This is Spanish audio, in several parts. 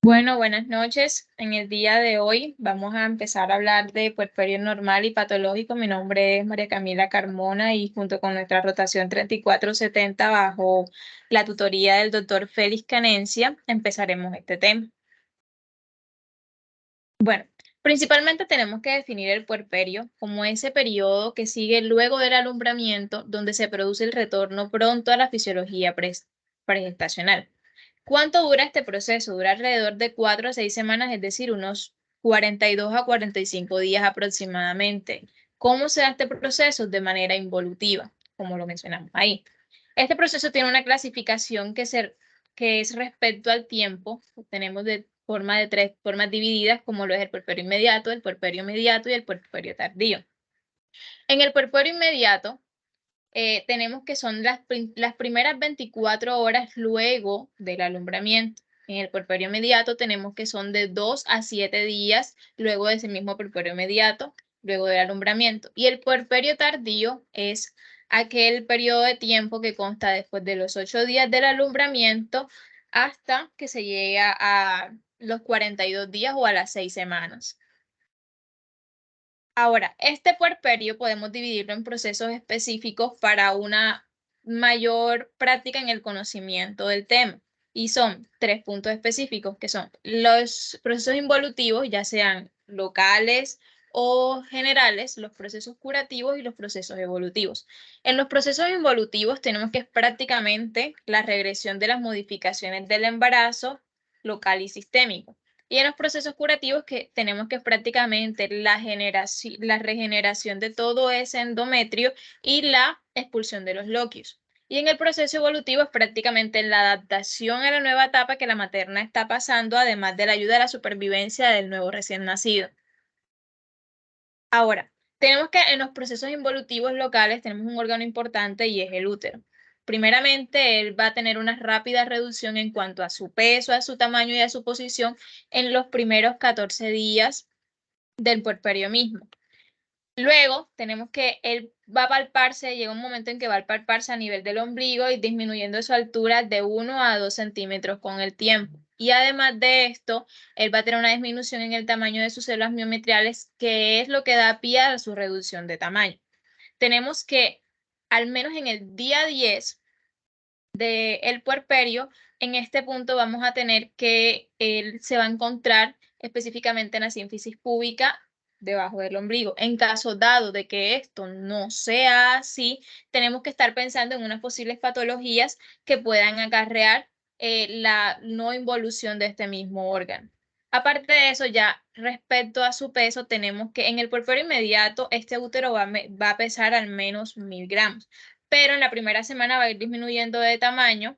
Bueno, buenas noches. En el día de hoy vamos a empezar a hablar de puerperio normal y patológico. Mi nombre es María Camila Carmona y junto con nuestra rotación 3470 bajo la tutoría del doctor Félix Canencia empezaremos este tema. Bueno, principalmente tenemos que definir el puerperio como ese periodo que sigue luego del alumbramiento donde se produce el retorno pronto a la fisiología pregestacional. ¿Cuánto dura este proceso? Dura alrededor de 4 a 6 semanas, es decir, unos 42 a 45 días aproximadamente. ¿Cómo se da este proceso? De manera involutiva, como lo mencionamos ahí. Este proceso tiene una clasificación que es respecto al tiempo. Tenemos de tres formas divididas, como lo es el puerperio inmediato, el puerperio mediato y el puerperio tardío. En el puerperio inmediato, tenemos que son las primeras 24 horas luego del alumbramiento. En el puerperio inmediato tenemos que son de 2 a 7 días luego de ese mismo puerperio inmediato, luego del alumbramiento. Y el puerperio tardío es aquel periodo de tiempo que consta después de los 8 días del alumbramiento hasta que se llegue a los 42 días o a las 6 semanas. Ahora, este puerperio podemos dividirlo en procesos específicos para una mayor práctica en el conocimiento del tema. Y son 3 puntos específicos, que son los procesos involutivos, ya sean locales o generales, los procesos curativos y los procesos evolutivos. En los procesos involutivos tenemos que es prácticamente la regresión de las modificaciones del embarazo local y sistémico. Y en los procesos curativos que tenemos que prácticamente la regeneración de todo ese endometrio y la expulsión de los loquios. Y en el proceso evolutivo es prácticamente la adaptación a la nueva etapa que la materna está pasando, además de la ayuda a la supervivencia del nuevo recién nacido. Ahora, tenemos que en los procesos involutivos locales tenemos un órgano importante y es el útero. Primeramente, él va a tener una rápida reducción en cuanto a su peso, a su tamaño y a su posición en los primeros 14 días del puerperio mismo. Luego tenemos que él va a palparse, llega un momento en que va a palparse a nivel del ombligo y disminuyendo su altura de 1 a 2 centímetros con el tiempo. Y además de esto, él va a tener una disminución en el tamaño de sus células miometriales, que es lo que da pie a su reducción de tamaño. Tenemos que, al menos en el día 10 del puerperio, en este punto vamos a tener que él se va a encontrar específicamente en la sínfisis púbica debajo del ombligo. En caso dado de que esto no sea así, tenemos que estar pensando en unas posibles patologías que puedan acarrear la no involución de este mismo órgano. Aparte de eso, ya respecto a su peso, tenemos que en el puerperio inmediato este útero va a pesar al menos 1000 gramos, pero en la primera semana va a ir disminuyendo de tamaño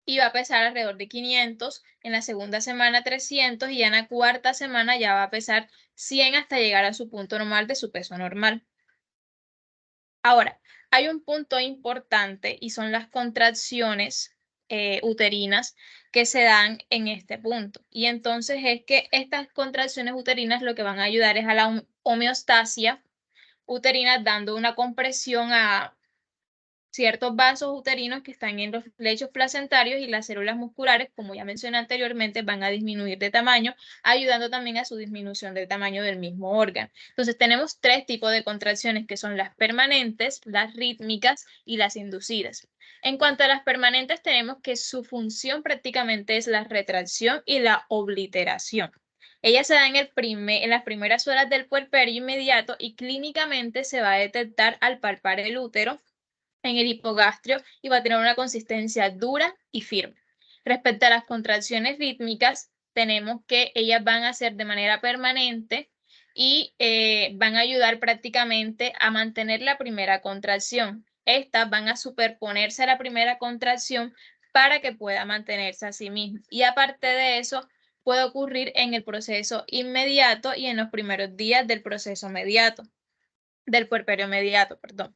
y va a pesar alrededor de 500, en la segunda semana 300 y ya en la cuarta semana ya va a pesar 100 hasta llegar a su punto normal de su peso normal. Ahora, hay un punto importante y son las contracciones uterinas que se dan en este punto. Y entonces es que estas contracciones uterinas lo que van a ayudar es a la homeostasia uterina, dando una compresión a ciertos vasos uterinos que están en los lechos placentarios y las células musculares, como ya mencioné anteriormente, van a disminuir de tamaño, ayudando también a su disminución del tamaño del mismo órgano. Entonces tenemos 3 tipos de contracciones que son las permanentes, las rítmicas y las inducidas. En cuanto a las permanentes, tenemos que su función prácticamente es la retracción y la obliteración. Ella se da en las primeras horas del puerperio inmediato y clínicamente se va a detectar al palpar el útero en el hipogastrio y va a tener una consistencia dura y firme. Respecto a las contracciones rítmicas, tenemos que ellas van a ser de manera permanente y van a ayudar prácticamente a mantener la primera contracción. Estas van a superponerse a la primera contracción para que pueda mantenerse a sí misma. Y aparte de eso, puede ocurrir en el proceso inmediato y en los primeros días del proceso mediato, del puerperio mediato, perdón.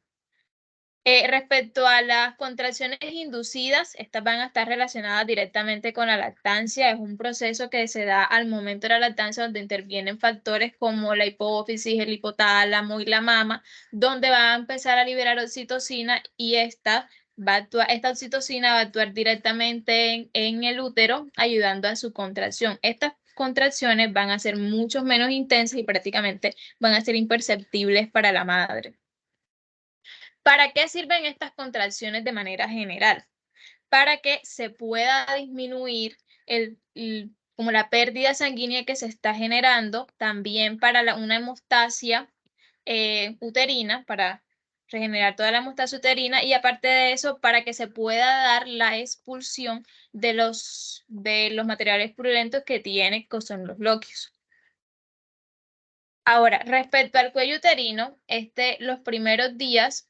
Respecto a las contracciones inducidas, estas van a estar relacionadas directamente con la lactancia. Es un proceso que se da al momento de la lactancia donde intervienen factores como la hipófisis, el hipotálamo y la mama, donde va a empezar a liberar oxitocina y esta esta oxitocina va a actuar directamente en el útero, ayudando a su contracción. Estas contracciones van a ser mucho menos intensas y prácticamente van a ser imperceptibles para la madre. ¿Para qué sirven estas contracciones de manera general? Para que se pueda disminuir como la pérdida sanguínea que se está generando, también para una hemostasia uterina, para regenerar toda la hemostasia uterina, y aparte de eso, para que se pueda dar la expulsión de los materiales purulentos que tiene, que son los loquios. Ahora, respecto al cuello uterino, los primeros días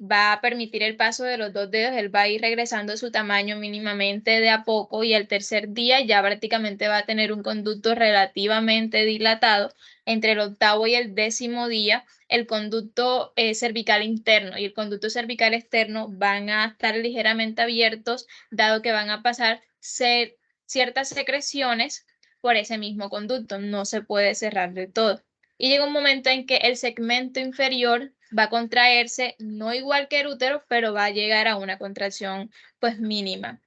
va a permitir el paso de los 2 dedos, él va a ir regresando a su tamaño mínimamente de a poco, y al tercer día ya prácticamente va a tener un conducto relativamente dilatado. Entre el 8º y el 10º día, el conducto cervical interno y el conducto cervical externo van a estar ligeramente abiertos, dado que van a pasar ciertas secreciones por ese mismo conducto, no se puede cerrar de todo. Y llega un momento en que el segmento inferior va a contraerse, no igual que el útero, pero va a llegar a una contracción pues mínima.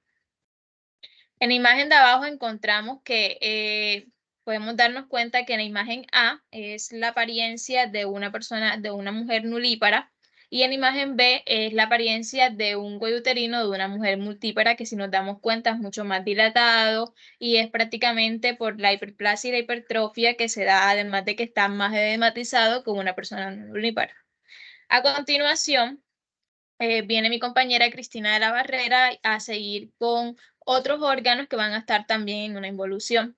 En la imagen de abajo encontramos que podemos darnos cuenta que en la imagen A es la apariencia de una persona, de una mujer nulípara, y en la imagen B es la apariencia de un cuello uterino de una mujer multípara, que si nos damos cuenta es mucho más dilatado y es prácticamente por la hiperplasia y la hipertrofia que se da, además de que está más edematizado como una persona nulípara. A continuación, viene mi compañera Cristina de la Barrera a seguir con otros órganos que van a estar también en una involución.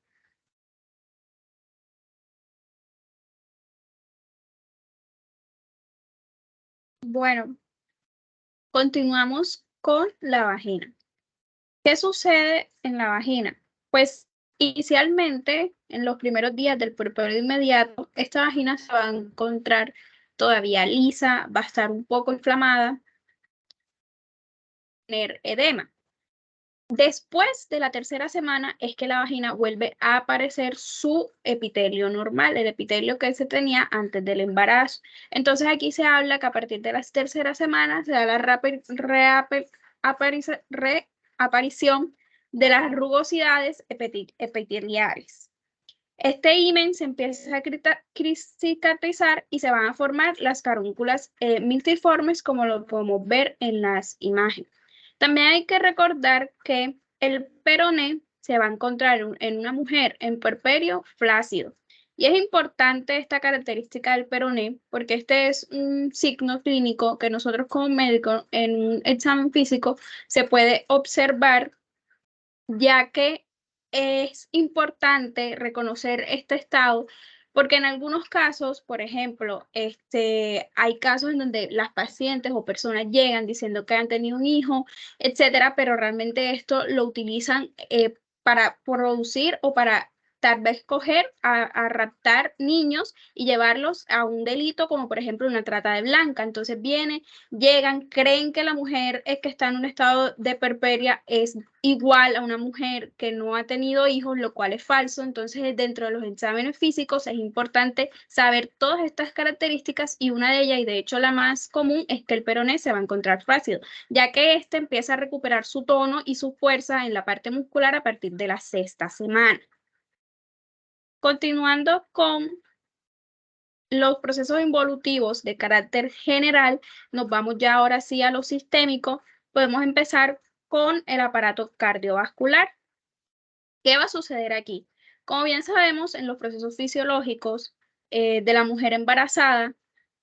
Bueno, continuamos con la vagina. ¿Qué sucede en la vagina? Pues inicialmente, en los primeros días del puerperio inmediato, esta vagina se va a encontrar todavía lisa, va a estar un poco inflamada, tener edema. Después de la tercera semana es que la vagina vuelve a aparecer su epitelio normal, el epitelio que se tenía antes del embarazo. Entonces aquí se habla que a partir de las terceras semanas se da la reaparición de las rugosidades epiteliales. Este himen se empieza a cicatrizar y se van a formar las carúnculas miltiformes, como lo podemos ver en las imágenes. También hay que recordar que el peroné se va a encontrar en una mujer en puerperio flácido. Y es importante esta característica del peroné porque este es un signo clínico que nosotros como médicos en un examen físico se puede observar, ya que es importante reconocer este estado, porque en algunos casos, por ejemplo, hay casos en donde las pacientes o personas llegan diciendo que han tenido un hijo, etcétera, pero realmente esto lo utilizan para producir o para tal vez coger a raptar niños y llevarlos a un delito como por ejemplo una trata de blanca. Entonces llegan, creen que la mujer que está en un estado de puerperia es igual a una mujer que no ha tenido hijos, lo cual es falso. Entonces, dentro de los exámenes físicos es importante saber todas estas características, y una de ellas, y de hecho la más común, es que el peroné se va a encontrar flácido, ya que este empieza a recuperar su tono y su fuerza en la parte muscular a partir de la sexta semana. Continuando con los procesos involutivos de carácter general, nos vamos ya ahora sí a lo sistémico. Podemos empezar con el aparato cardiovascular. ¿Qué va a suceder aquí? Como bien sabemos, en los procesos fisiológicos de la mujer embarazada,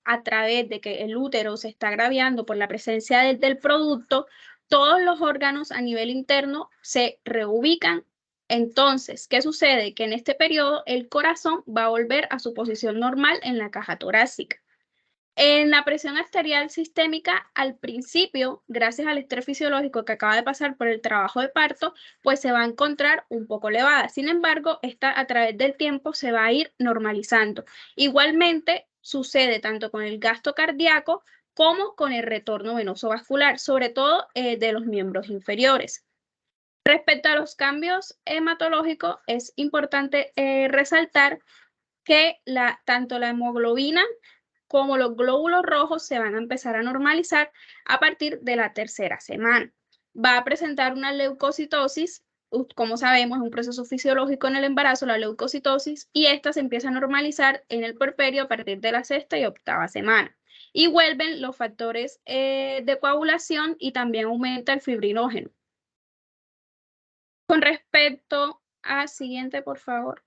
a través de que el útero se está agraviando por la presencia del producto, todos los órganos a nivel interno se reubican. Entonces, ¿qué sucede? Que en este periodo el corazón va a volver a su posición normal en la caja torácica. En la presión arterial sistémica, al principio, gracias al estrés fisiológico que acaba de pasar por el trabajo de parto, pues se va a encontrar un poco elevada. Sin embargo, esta a través del tiempo se va a ir normalizando. Igualmente, sucede tanto con el gasto cardíaco como con el retorno venoso vascular, sobre todo de los miembros inferiores. Respecto a los cambios hematológicos, es importante resaltar que tanto la hemoglobina como los glóbulos rojos se van a empezar a normalizar a partir de la tercera semana. Va a presentar una leucocitosis, como sabemos, es un proceso fisiológico en el embarazo, la leucocitosis, y esta se empieza a normalizar en el puerperio a partir de la sexta y octava semana. Y vuelven los factores de coagulación y también aumenta el fibrinógeno. Con respecto a, siguiente, por favor.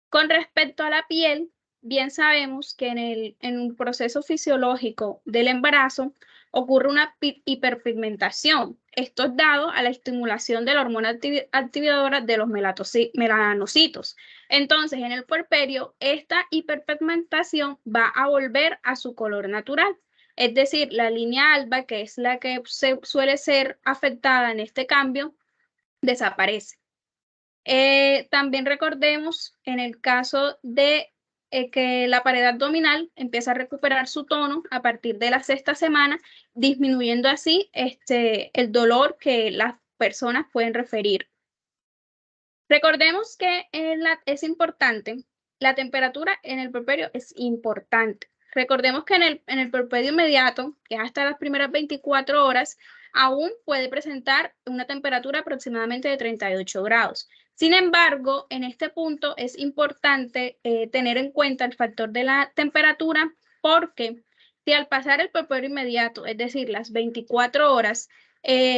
Con respecto a la piel, bien sabemos que en un proceso fisiológico del embarazo ocurre una hiperpigmentación. Esto es dado a la estimulación de la hormona activadora de los melanocitos. Entonces, en el puerperio, esta hiperpigmentación va a volver a su color natural. Es decir, la línea alba, que es la que suele ser afectada en este cambio, desaparece. También recordemos en el caso de que la pared abdominal empieza a recuperar su tono a partir de la sexta semana, disminuyendo así el dolor que las personas pueden referir. Recordemos que es importante, la temperatura en el puerperio es importante. Recordemos que en el puerperio inmediato, que es hasta las primeras 24 horas, aún puede presentar una temperatura aproximadamente de 38 grados. Sin embargo, en este punto es importante tener en cuenta el factor de la temperatura, porque si al pasar el puerperio inmediato, es decir, las 24 horas,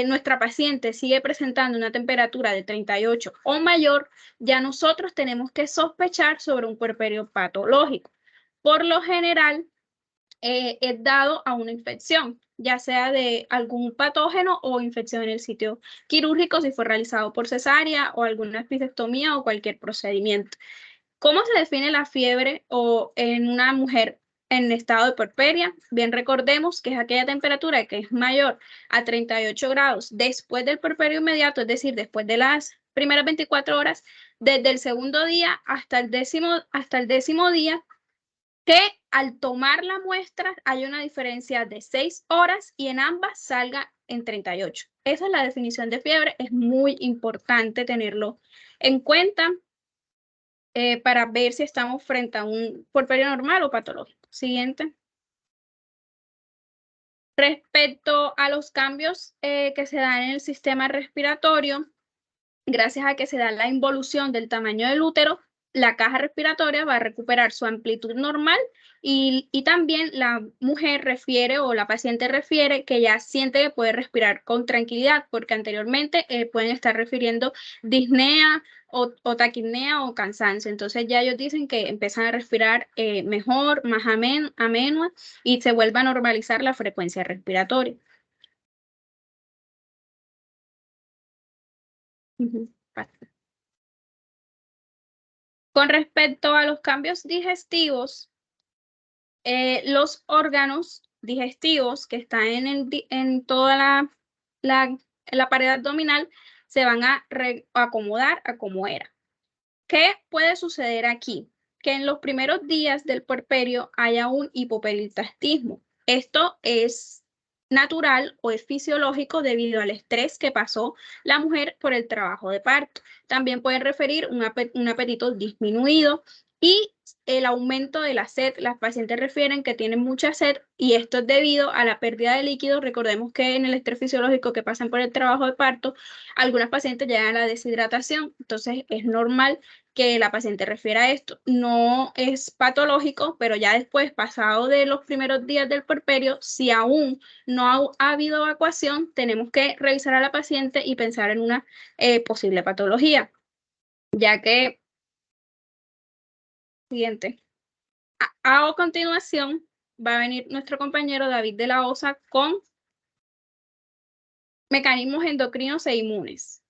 nuestra paciente sigue presentando una temperatura de 38 o mayor, ya nosotros tenemos que sospechar sobre un puerperio patológico. Por lo general, es dado a una infección, ya sea de algún patógeno o infección en el sitio quirúrgico, si fue realizado por cesárea o alguna episiotomía o cualquier procedimiento. ¿Cómo se define la fiebre o en una mujer en estado de puerperia? Bien, recordemos que es aquella temperatura que es mayor a 38 grados después del puerperio inmediato, es decir, después de las primeras 24 horas, desde el segundo día hasta el décimo día, que al tomar la muestra hay una diferencia de 6 horas y en ambas salga en 38. Esa es la definición de fiebre, es muy importante tenerlo en cuenta para ver si estamos frente a un puerperio normal o patológico. Siguiente. Respecto a los cambios que se dan en el sistema respiratorio, gracias a que se da la involución del tamaño del útero, la caja respiratoria va a recuperar su amplitud normal y también la mujer refiere o la paciente refiere que ya siente que puede respirar con tranquilidad, porque anteriormente pueden estar refiriendo disnea o taquipnea o cansancio. Entonces ya ellos dicen que empiezan a respirar mejor, más amenua y se vuelve a normalizar la frecuencia respiratoria. Con respecto a los cambios digestivos, los órganos digestivos que están en toda la pared abdominal se van a acomodar a como era. ¿Qué puede suceder aquí? Que en los primeros días del puerperio haya un hipoperistaltismo. Esto es natural o es fisiológico debido al estrés que pasó la mujer por el trabajo de parto. También puede referir un apetito disminuido y el aumento de la sed. Las pacientes refieren que tienen mucha sed y esto es debido a la pérdida de líquidos. Recordemos que en el estrés fisiológico que pasan por el trabajo de parto, algunas pacientes llegan a la deshidratación, entonces es normal que la paciente refiera a esto. No es patológico, pero ya después, pasado de los primeros días del puerperio, si aún no ha habido evacuación, tenemos que revisar a la paciente y pensar en una posible patología, ya que siguiente. A continuación va a venir nuestro compañero David de la Osa con mecanismos endocrinos e inmunes.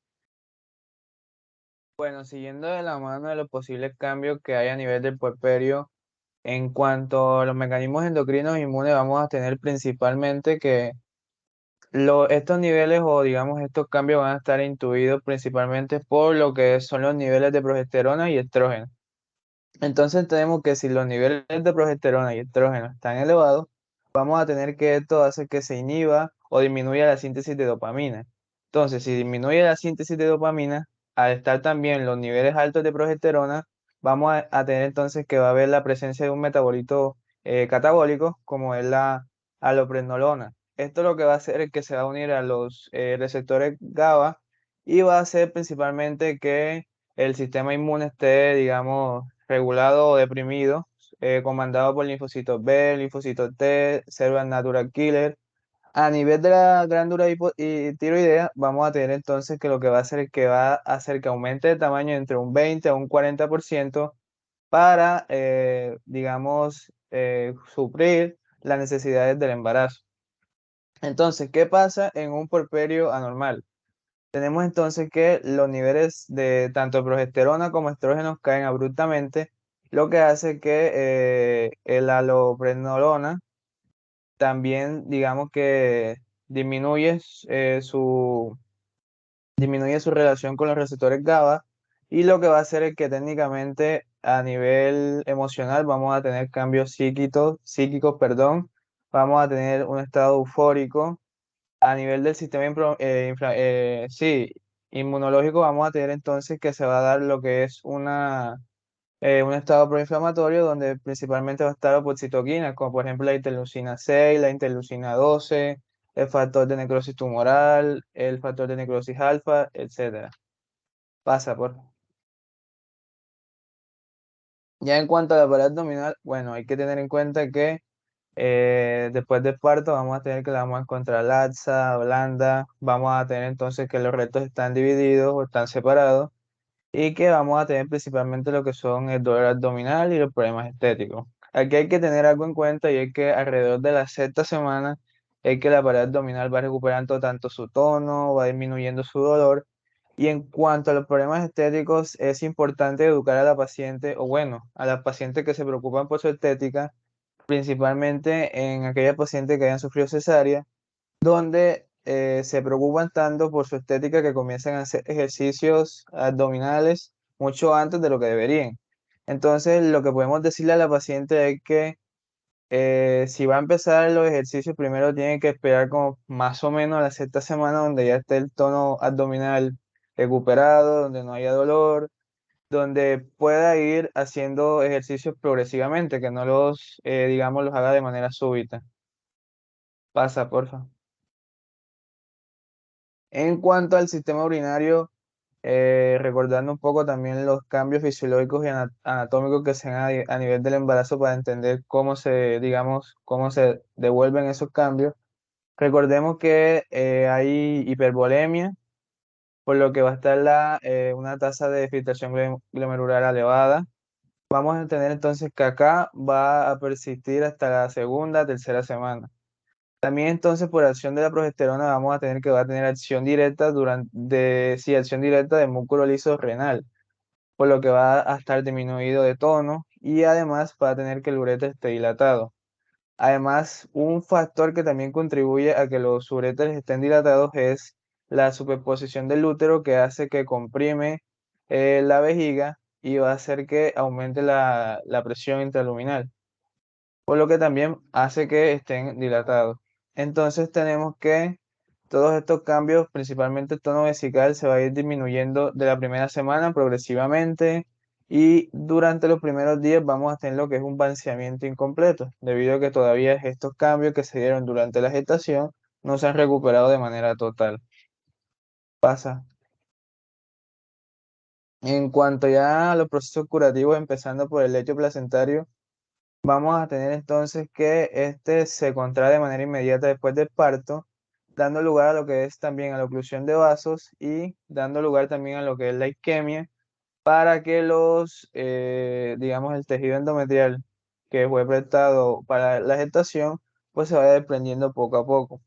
Bueno, siguiendo de la mano de los posibles cambios que hay a nivel del puerperio, en cuanto a los mecanismos endocrinos inmunes, vamos a tener principalmente que estos niveles o digamos estos cambios van a estar intuidos principalmente por lo que son los niveles de progesterona y estrógeno. Entonces tenemos que si los niveles de progesterona y estrógeno están elevados, vamos a tener que esto hace que se inhiba o disminuya la síntesis de dopamina. Entonces, si disminuye la síntesis de dopamina, al estar también los niveles altos de progesterona, vamos a tener entonces que va a haber la presencia de un metabolito catabólico, como es la alloprenolona. Esto lo que va a hacer es que se va a unir a los receptores GABA y va a hacer principalmente que el sistema inmune esté, digamos, regulado o deprimido, comandado por linfocitos B, linfocitos T, células natural killer. A nivel de la glándula y tiroidea, vamos a tener entonces que lo que va a hacer es que va a hacer que aumente de tamaño entre un 20 a un 40% para, digamos, suplir las necesidades del embarazo. Entonces, ¿qué pasa en un puerperio anormal? Tenemos entonces que los niveles de tanto progesterona como estrógenos caen abruptamente, lo que hace que el alloprenolona también, digamos que disminuye, disminuye su relación con los receptores GABA, y lo que va a hacer es que técnicamente a nivel emocional vamos a tener cambios psíquicos, perdón, vamos a tener un estado eufórico. A nivel del sistema sí, inmunológico, vamos a tener entonces que se va a dar lo que es un estado proinflamatorio donde principalmente va a estar citoquinas, como por ejemplo la interleucina 6, la interleucina 12, el factor de necrosis tumoral, el factor de necrosis alfa, etcétera. Pasa por. Ya en cuanto a la pared abdominal, bueno, hay que tener en cuenta que después del parto vamos a tener que la vamos a encontrar laxa, blanda, vamos a tener entonces que los rectos están divididos o están separados, y que vamos a tener principalmente lo que son el dolor abdominal y los problemas estéticos. Aquí hay que tener algo en cuenta, y es que alrededor de la sexta semana es que la pared abdominal va recuperando tanto su tono, va disminuyendo su dolor. Y en cuanto a los problemas estéticos, es importante educar a la paciente, o bueno, a las pacientes que se preocupan por su estética, principalmente en aquellas pacientes que hayan sufrido cesárea, donde se preocupan tanto por su estética que comienzan a hacer ejercicios abdominales mucho antes de lo que deberían. Entonces, lo que podemos decirle a la paciente es que si va a empezar los ejercicios, primero tiene que esperar como más o menos a la sexta semana, donde ya esté el tono abdominal recuperado, donde no haya dolor, donde pueda ir haciendo ejercicios progresivamente, que no digamos, los haga de manera súbita. Pasa, porfa. En cuanto al sistema urinario, recordando un poco también los cambios fisiológicos y anatómicos que se dan a nivel del embarazo para entender digamos, cómo se devuelven esos cambios. Recordemos que hay hipervolemia, por lo que va a estar una tasa de filtración glomerular elevada. Vamos a tener entonces que acá va a persistir hasta la segunda, tercera semana. También entonces por acción de la progesterona vamos a tener que va a tener acción directa acción directa del músculo liso renal, por lo que va a estar disminuido de tono, y además va a tener que el uréter esté dilatado. Además, un factor que también contribuye a que los uréteres estén dilatados es la superposición del útero, que hace que comprime la vejiga y va a hacer que aumente la presión intraluminal, por lo que también hace que estén dilatados. Entonces tenemos que todos estos cambios, principalmente el tono vesical, se va a ir disminuyendo de la primera semana progresivamente, y durante los primeros días vamos a tener lo que es un vaciamiento incompleto, debido a que todavía estos cambios que se dieron durante la gestación no se han recuperado de manera total. Pasa. En cuanto ya a los procesos curativos, empezando por el lecho placentario, vamos a tener entonces que este se contrae de manera inmediata después del parto, dando lugar a lo que es también a la oclusión de vasos y dando lugar también a lo que es la isquemia, para que digamos, el tejido endometrial que fue prestado para la gestación, pues se vaya desprendiendo poco a poco.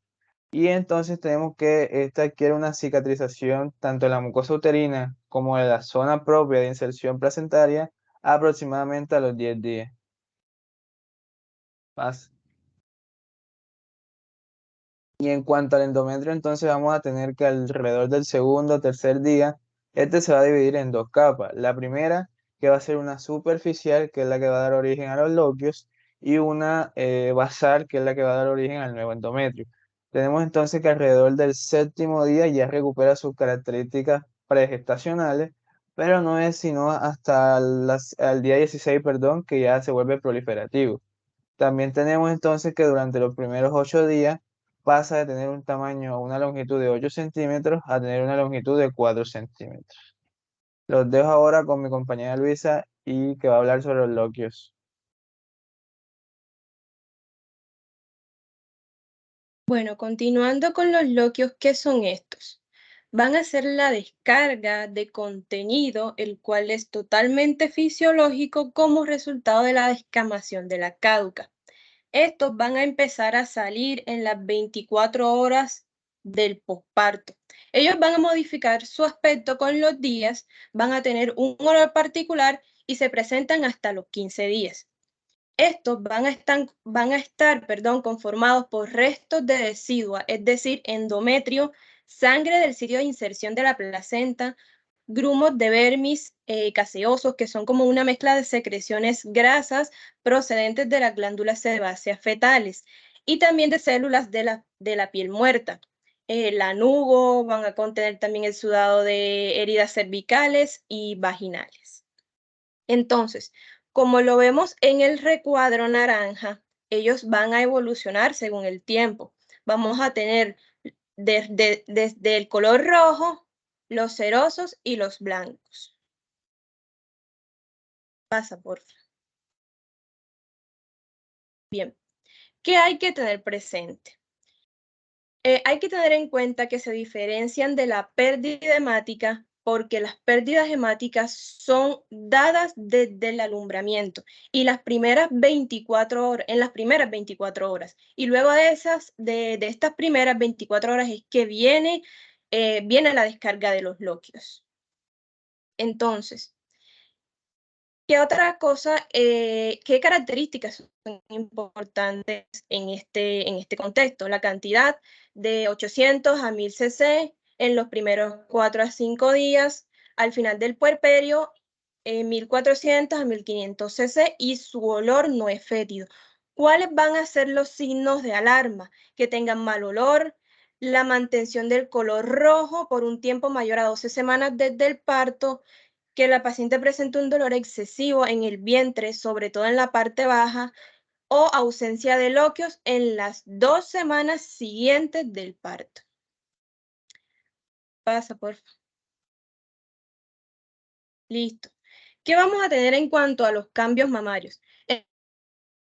Y entonces tenemos que esta adquiere una cicatrización tanto en la mucosa uterina como en la zona propia de inserción placentaria aproximadamente a los 10 días. Pasa. Y en cuanto al endometrio, entonces vamos a tener que alrededor del segundo o tercer día, este se va a dividir en dos capas. La primera, que va a ser una superficial, que es la que va a dar origen a los loquios, y una basal, que es la que va a dar origen al nuevo endometrio. Tenemos entonces que alrededor del séptimo día ya recupera sus características pregestacionales, pero no es sino hasta al día 16, perdón, que ya se vuelve proliferativo. También tenemos entonces que durante los primeros 8 días pasa de tener un tamaño o una longitud de 8 centímetros a tener una longitud de 4 centímetros. Los dejo ahora con mi compañera Luisa y que va a hablar sobre los loquios. Bueno, continuando con los loquios, ¿qué son estos? Van a ser la descarga de contenido, el cual es totalmente fisiológico como resultado de la descamación de la cáduca. Estos van a empezar a salir en las 24 horas del posparto. Ellos van a modificar su aspecto con los días, van a tener un olor particular y se presentan hasta los 15 días. Estos van a estar, conformados por restos de decidua, es decir, endometrio, sangre del sitio de inserción de la placenta, grumos de vermis caseosos, que son como una mezcla de secreciones grasas procedentes de las glándulas sebáceas fetales y también de células de la piel muerta. Lanugo, van a contener también el sudado de heridas cervicales y vaginales. Entonces, como lo vemos en el recuadro naranja, ellos van a evolucionar según el tiempo. Vamos a tener desde el color rojo, los cerosos y los blancos. Pasa, por favor. Bien, ¿qué hay que tener presente? Hay que tener en cuenta que se diferencian de la pérdida hemática porque las pérdidas hemáticas son dadas desde el alumbramiento y en las primeras 24 horas. Y luego de estas primeras 24 horas es que viene la descarga de los loquios. Entonces, ¿qué otra cosa, qué características son importantes en este contexto? La cantidad de 800 a 1000 cc en los primeros 4 a 5 días, al final del puerperio, 1400 a 1500 cc y su olor no es fétido. ¿Cuáles van a ser los signos de alarma? Que tengan mal olor, la mantención del color rojo por un tiempo mayor a 12 semanas desde el parto, que la paciente presente un dolor excesivo en el vientre, sobre todo en la parte baja, o ausencia de loquios en las 2 semanas siguientes del parto. Pasa, por favor. Listo. ¿Qué vamos a tener en cuanto a los cambios mamarios?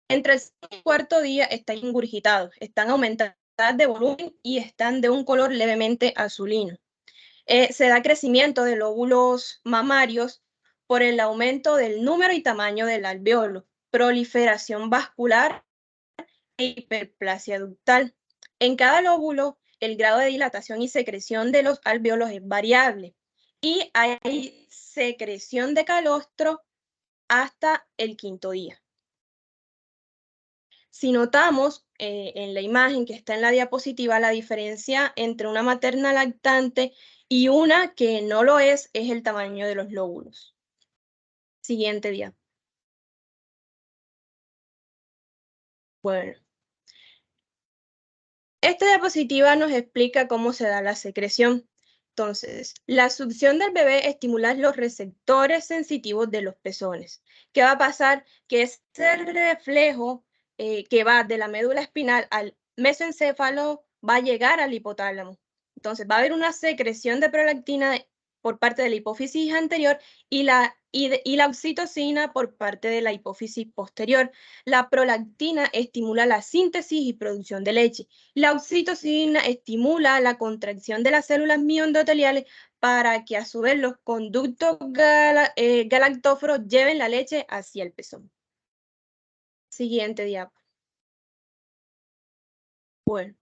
Entre el segundo y cuarto día están ingurgitados, están aumentadas de volumen y están de un color levemente azulino. Se da crecimiento de lóbulos mamarios por el aumento del número y tamaño del alveolo, proliferación vascular e hiperplasia ductal. En cada lóbulo, el grado de dilatación y secreción de los alveolos es variable y hay secreción de calostro hasta el 5.º día. Si notamos en la imagen que está en la diapositiva, la diferencia entre una materna lactante y una que no lo es el tamaño de los lóbulos. Siguiente día. Bueno. Esta diapositiva nos explica cómo se da la secreción. Entonces, la succión del bebé estimula los receptores sensitivos de los pezones. ¿Qué va a pasar? Que ese reflejo que va de la médula espinal al mesoencéfalo va a llegar al hipotálamo. Entonces, va a haber una secreción de prolactina por parte de la hipófisis anterior y la oxitocina por parte de la hipófisis posterior. La prolactina estimula la síntesis y producción de leche. La oxitocina estimula la contracción de las células mioendoteliales para que a su vez los conductos galactóforos lleven la leche hacia el pezón. Siguiente diapo. Bueno,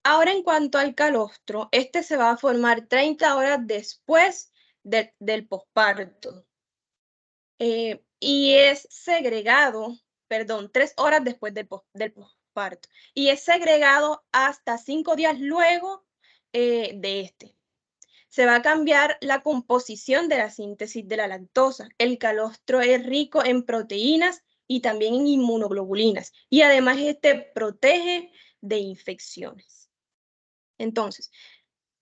ahora en cuanto al calostro, este se va a formar 30 horas después del posparto y es segregado, 3 horas después del posparto y es segregado hasta 5 días luego de este. Se va a cambiar la composición de la síntesis de la lactosa. El calostro es rico en proteínas y también en inmunoglobulinas y además este protege de infecciones. Entonces,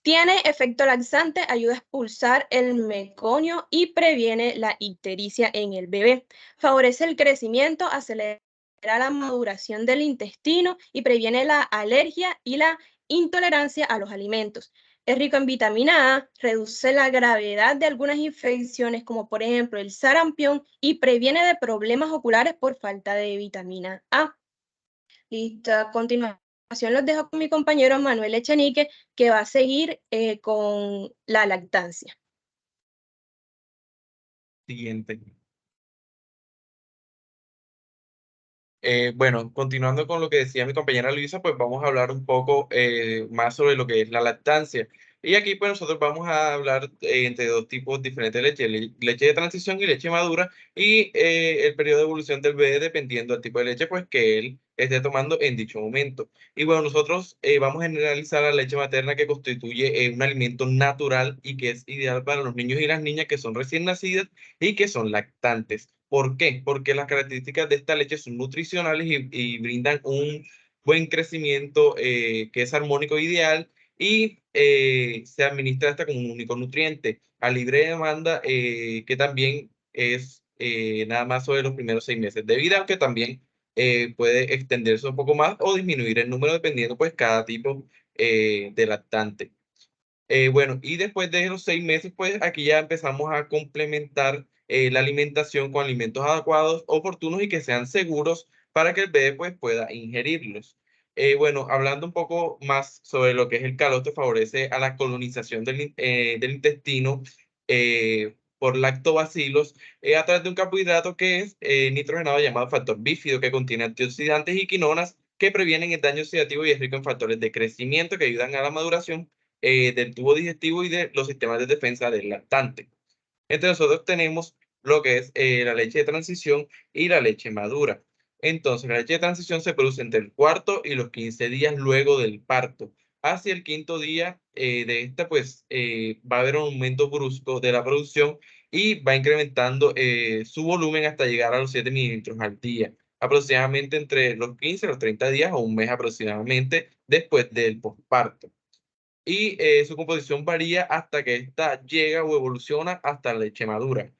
Tiene efecto laxante, ayuda a expulsar el meconio y previene la ictericia en el bebé. Favorece el crecimiento, acelera la maduración del intestino y previene la alergia y la intolerancia a los alimentos. Es rico en vitamina A, reduce la gravedad de algunas infecciones como por ejemplo el sarampión y previene de problemas oculares por falta de vitamina A. Listo, a continuación los dejo con mi compañero Manuel Echenique, que va a seguir con la lactancia. Siguiente. Bueno, continuando con lo que decía mi compañera Luisa, pues vamos a hablar un poco más sobre lo que es la lactancia. Y aquí pues nosotros vamos a hablar entre dos tipos diferentes de leche, leche de transición y leche madura, y el periodo de evolución del bebé dependiendo del tipo de leche pues que él esté tomando en dicho momento. Y bueno, nosotros vamos a generalizar la leche materna, que constituye un alimento natural y que es ideal para los niños y las niñas que son recién nacidas y que son lactantes. ¿Por qué? Porque las características de esta leche son nutricionales y brindan un buen crecimiento que es armónico e ideal, y se administra hasta como un único nutriente a libre demanda, que también es nada más sobre los primeros 6 meses de vida, aunque también puede extenderse un poco más o disminuir el número dependiendo pues cada tipo de lactante. Bueno, y después de los 6 meses, pues aquí ya empezamos a complementar la alimentación con alimentos adecuados, oportunos y que sean seguros para que el bebé pues pueda ingerirlos. Bueno, hablando un poco más sobre lo que es el calostro, favorece a la colonización del intestino por lactobacilos a través de un carbohidrato que es nitrogenado llamado factor bífido, que contiene antioxidantes y quinonas que previenen el daño oxidativo y es rico en factores de crecimiento que ayudan a la maduración del tubo digestivo y de los sistemas de defensa del lactante. Entre nosotros tenemos lo que es la leche de transición y la leche madura. Entonces, la leche de transición se produce entre el cuarto y los 15 días luego del parto. Hacia el quinto día de esta, pues va a haber un aumento brusco de la producción y va incrementando su volumen hasta llegar a los 7 mililitros al día, aproximadamente entre los 15 y los 30 días o un mes aproximadamente después del posparto, y su composición varía hasta que ésta llega o evoluciona hasta la leche madura.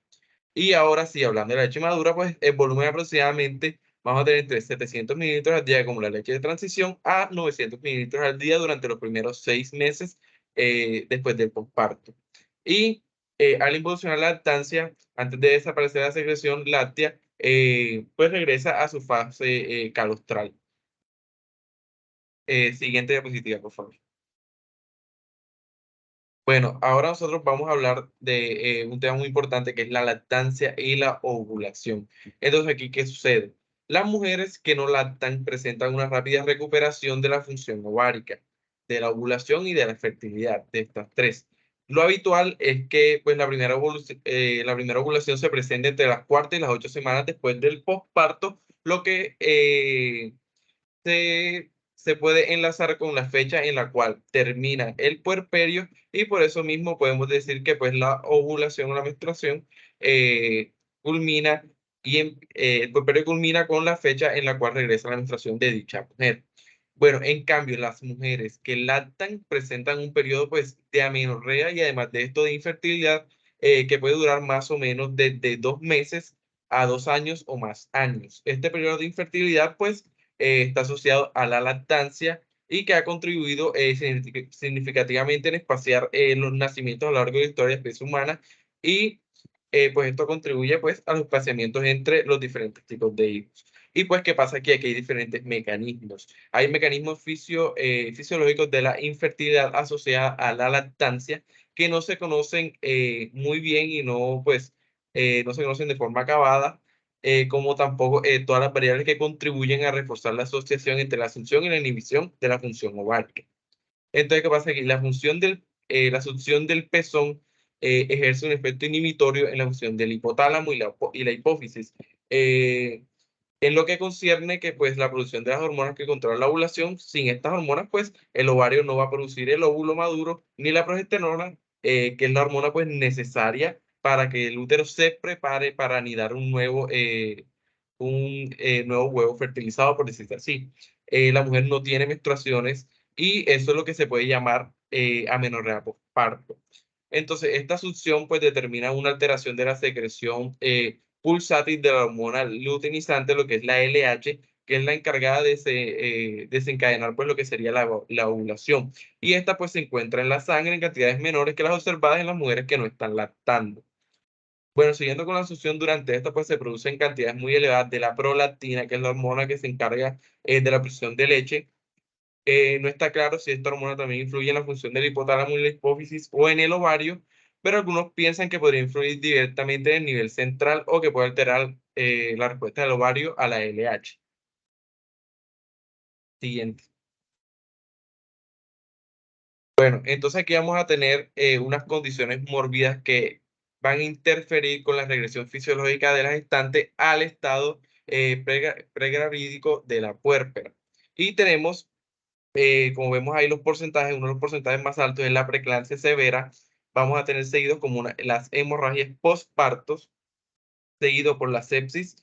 Y ahora sí, hablando de la leche madura, pues el volumen aproximadamente vamos a tener entre 700 mililitros al día como la leche de transición a 900 mililitros al día durante los primeros 6 meses después del posparto. Y al involucionar la lactancia, antes de desaparecer la secreción láctea, pues regresa a su fase calostral. Siguiente diapositiva, por favor. Bueno, ahora nosotros vamos a hablar de un tema muy importante que es la lactancia y la ovulación. Entonces, aquí, ¿qué sucede? Las mujeres que no lactan presentan una rápida recuperación de la función ovárica, de la ovulación y de la fertilidad, de estas tres. Lo habitual es que pues, la primera ovulación se presente entre las 4 y las 8 semanas después del posparto, lo que se puede enlazar con la fecha en la cual termina el puerperio, y por eso mismo podemos decir que pues la ovulación o la menstruación culmina el puerperio culmina con la fecha en la cual regresa la menstruación de dicha mujer. Bueno, en cambio, las mujeres que lactan presentan un periodo pues de amenorrea y además de esto de infertilidad que puede durar más o menos de 2 meses a 2 años o más años. Este periodo de infertilidad pues está asociado a la lactancia y que ha contribuido significativamente en espaciar los nacimientos a lo largo de la historia de la especie humana, y pues esto contribuye pues a los espaciamientos entre los diferentes tipos de hijos. Y pues, ¿qué pasa aquí? Aquí hay diferentes mecanismos. Hay mecanismos fisiológicos de la infertilidad asociada a la lactancia que no se conocen muy bien y no, pues, no se conocen de forma acabada, como tampoco todas las variables que contribuyen a reforzar la asociación entre la asunción y la inhibición de la función ovárica. Entonces, ¿qué pasa aquí? La succión del pezón ejerce un efecto inhibitorio en la función del hipotálamo y la hipófisis. En lo que concierne que pues la producción de las hormonas que controlan la ovulación, sin estas hormonas pues el ovario no va a producir el óvulo maduro ni la progesterona, que es la hormona pues necesaria para que el útero se prepare para anidar un nuevo huevo fertilizado, por decirlo así. La mujer no tiene menstruaciones y eso es lo que se puede llamar amenorrea postparto. Entonces, esta succión pues determina una alteración de la secreción pulsátil de la hormona luteinizante, lo que es la LH, que es la encargada de desencadenar pues lo que sería la ovulación. Y esta pues se encuentra en la sangre en cantidades menores que las observadas en las mujeres que no están lactando. Bueno, siguiendo con la succión, durante esta pues se producen cantidades muy elevadas de la prolactina, que es la hormona que se encarga de la producción de leche. No está claro si esta hormona también influye en la función del hipotálamo y la hipófisis o en el ovario, pero algunos piensan que podría influir directamente en el nivel central o que puede alterar la respuesta del ovario a la LH. Siguiente. Bueno, entonces aquí vamos a tener unas condiciones mórbidas que van a interferir con la regresión fisiológica de la gestante al estado pregravídico de la puérpera. Y tenemos, como vemos ahí los porcentajes, uno de los porcentajes más altos es la preeclampsia severa. Vamos a tener seguidos como las hemorragias postpartos, seguido por la sepsis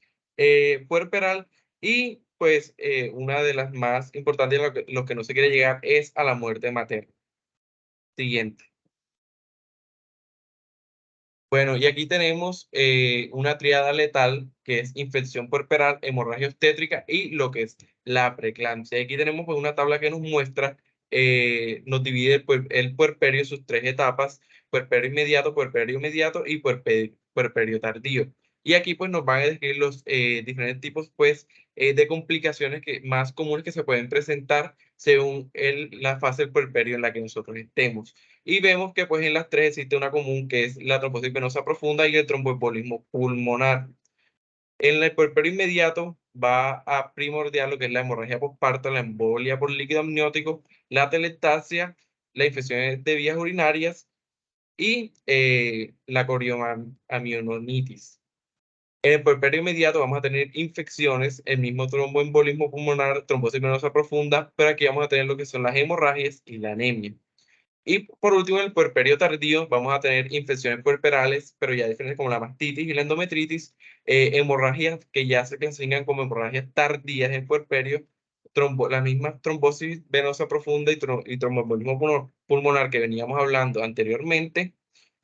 puerperal y pues una de las más importantes, lo que no se quiere llegar es a la muerte materna. Siguiente. Bueno, y aquí tenemos una triada letal que es infección puerperal, hemorragia obstétrica y lo que es la preeclampsia. Aquí tenemos pues, una tabla que nos muestra, nos divide el puerperio en sus tres etapas: puerperio inmediato y puerperio tardío. Y aquí pues nos van a describir los diferentes tipos pues de complicaciones más comunes que se pueden presentar según la fase del puerperio en la que nosotros estemos. Y vemos que pues en las tres existe una común, que es la trombosis venosa profunda y el tromboembolismo pulmonar. En el puerperio inmediato va a primordial lo que es la hemorragia postparto, la embolia por líquido amniótico, la atelectasia, las infecciones de vías urinarias y la corioamnionitis. En el puerperio inmediato vamos a tener infecciones, el mismo tromboembolismo pulmonar, trombosis venosa profunda, pero aquí vamos a tener lo que son las hemorragias y la anemia. Y por último, en el puerperio tardío vamos a tener infecciones puerperales, pero ya diferentes como la mastitis y la endometritis, hemorragias que ya se clasifican como hemorragias tardías en puerperio, la misma trombosis venosa profunda y tromboembolismo pulmonar que veníamos hablando anteriormente,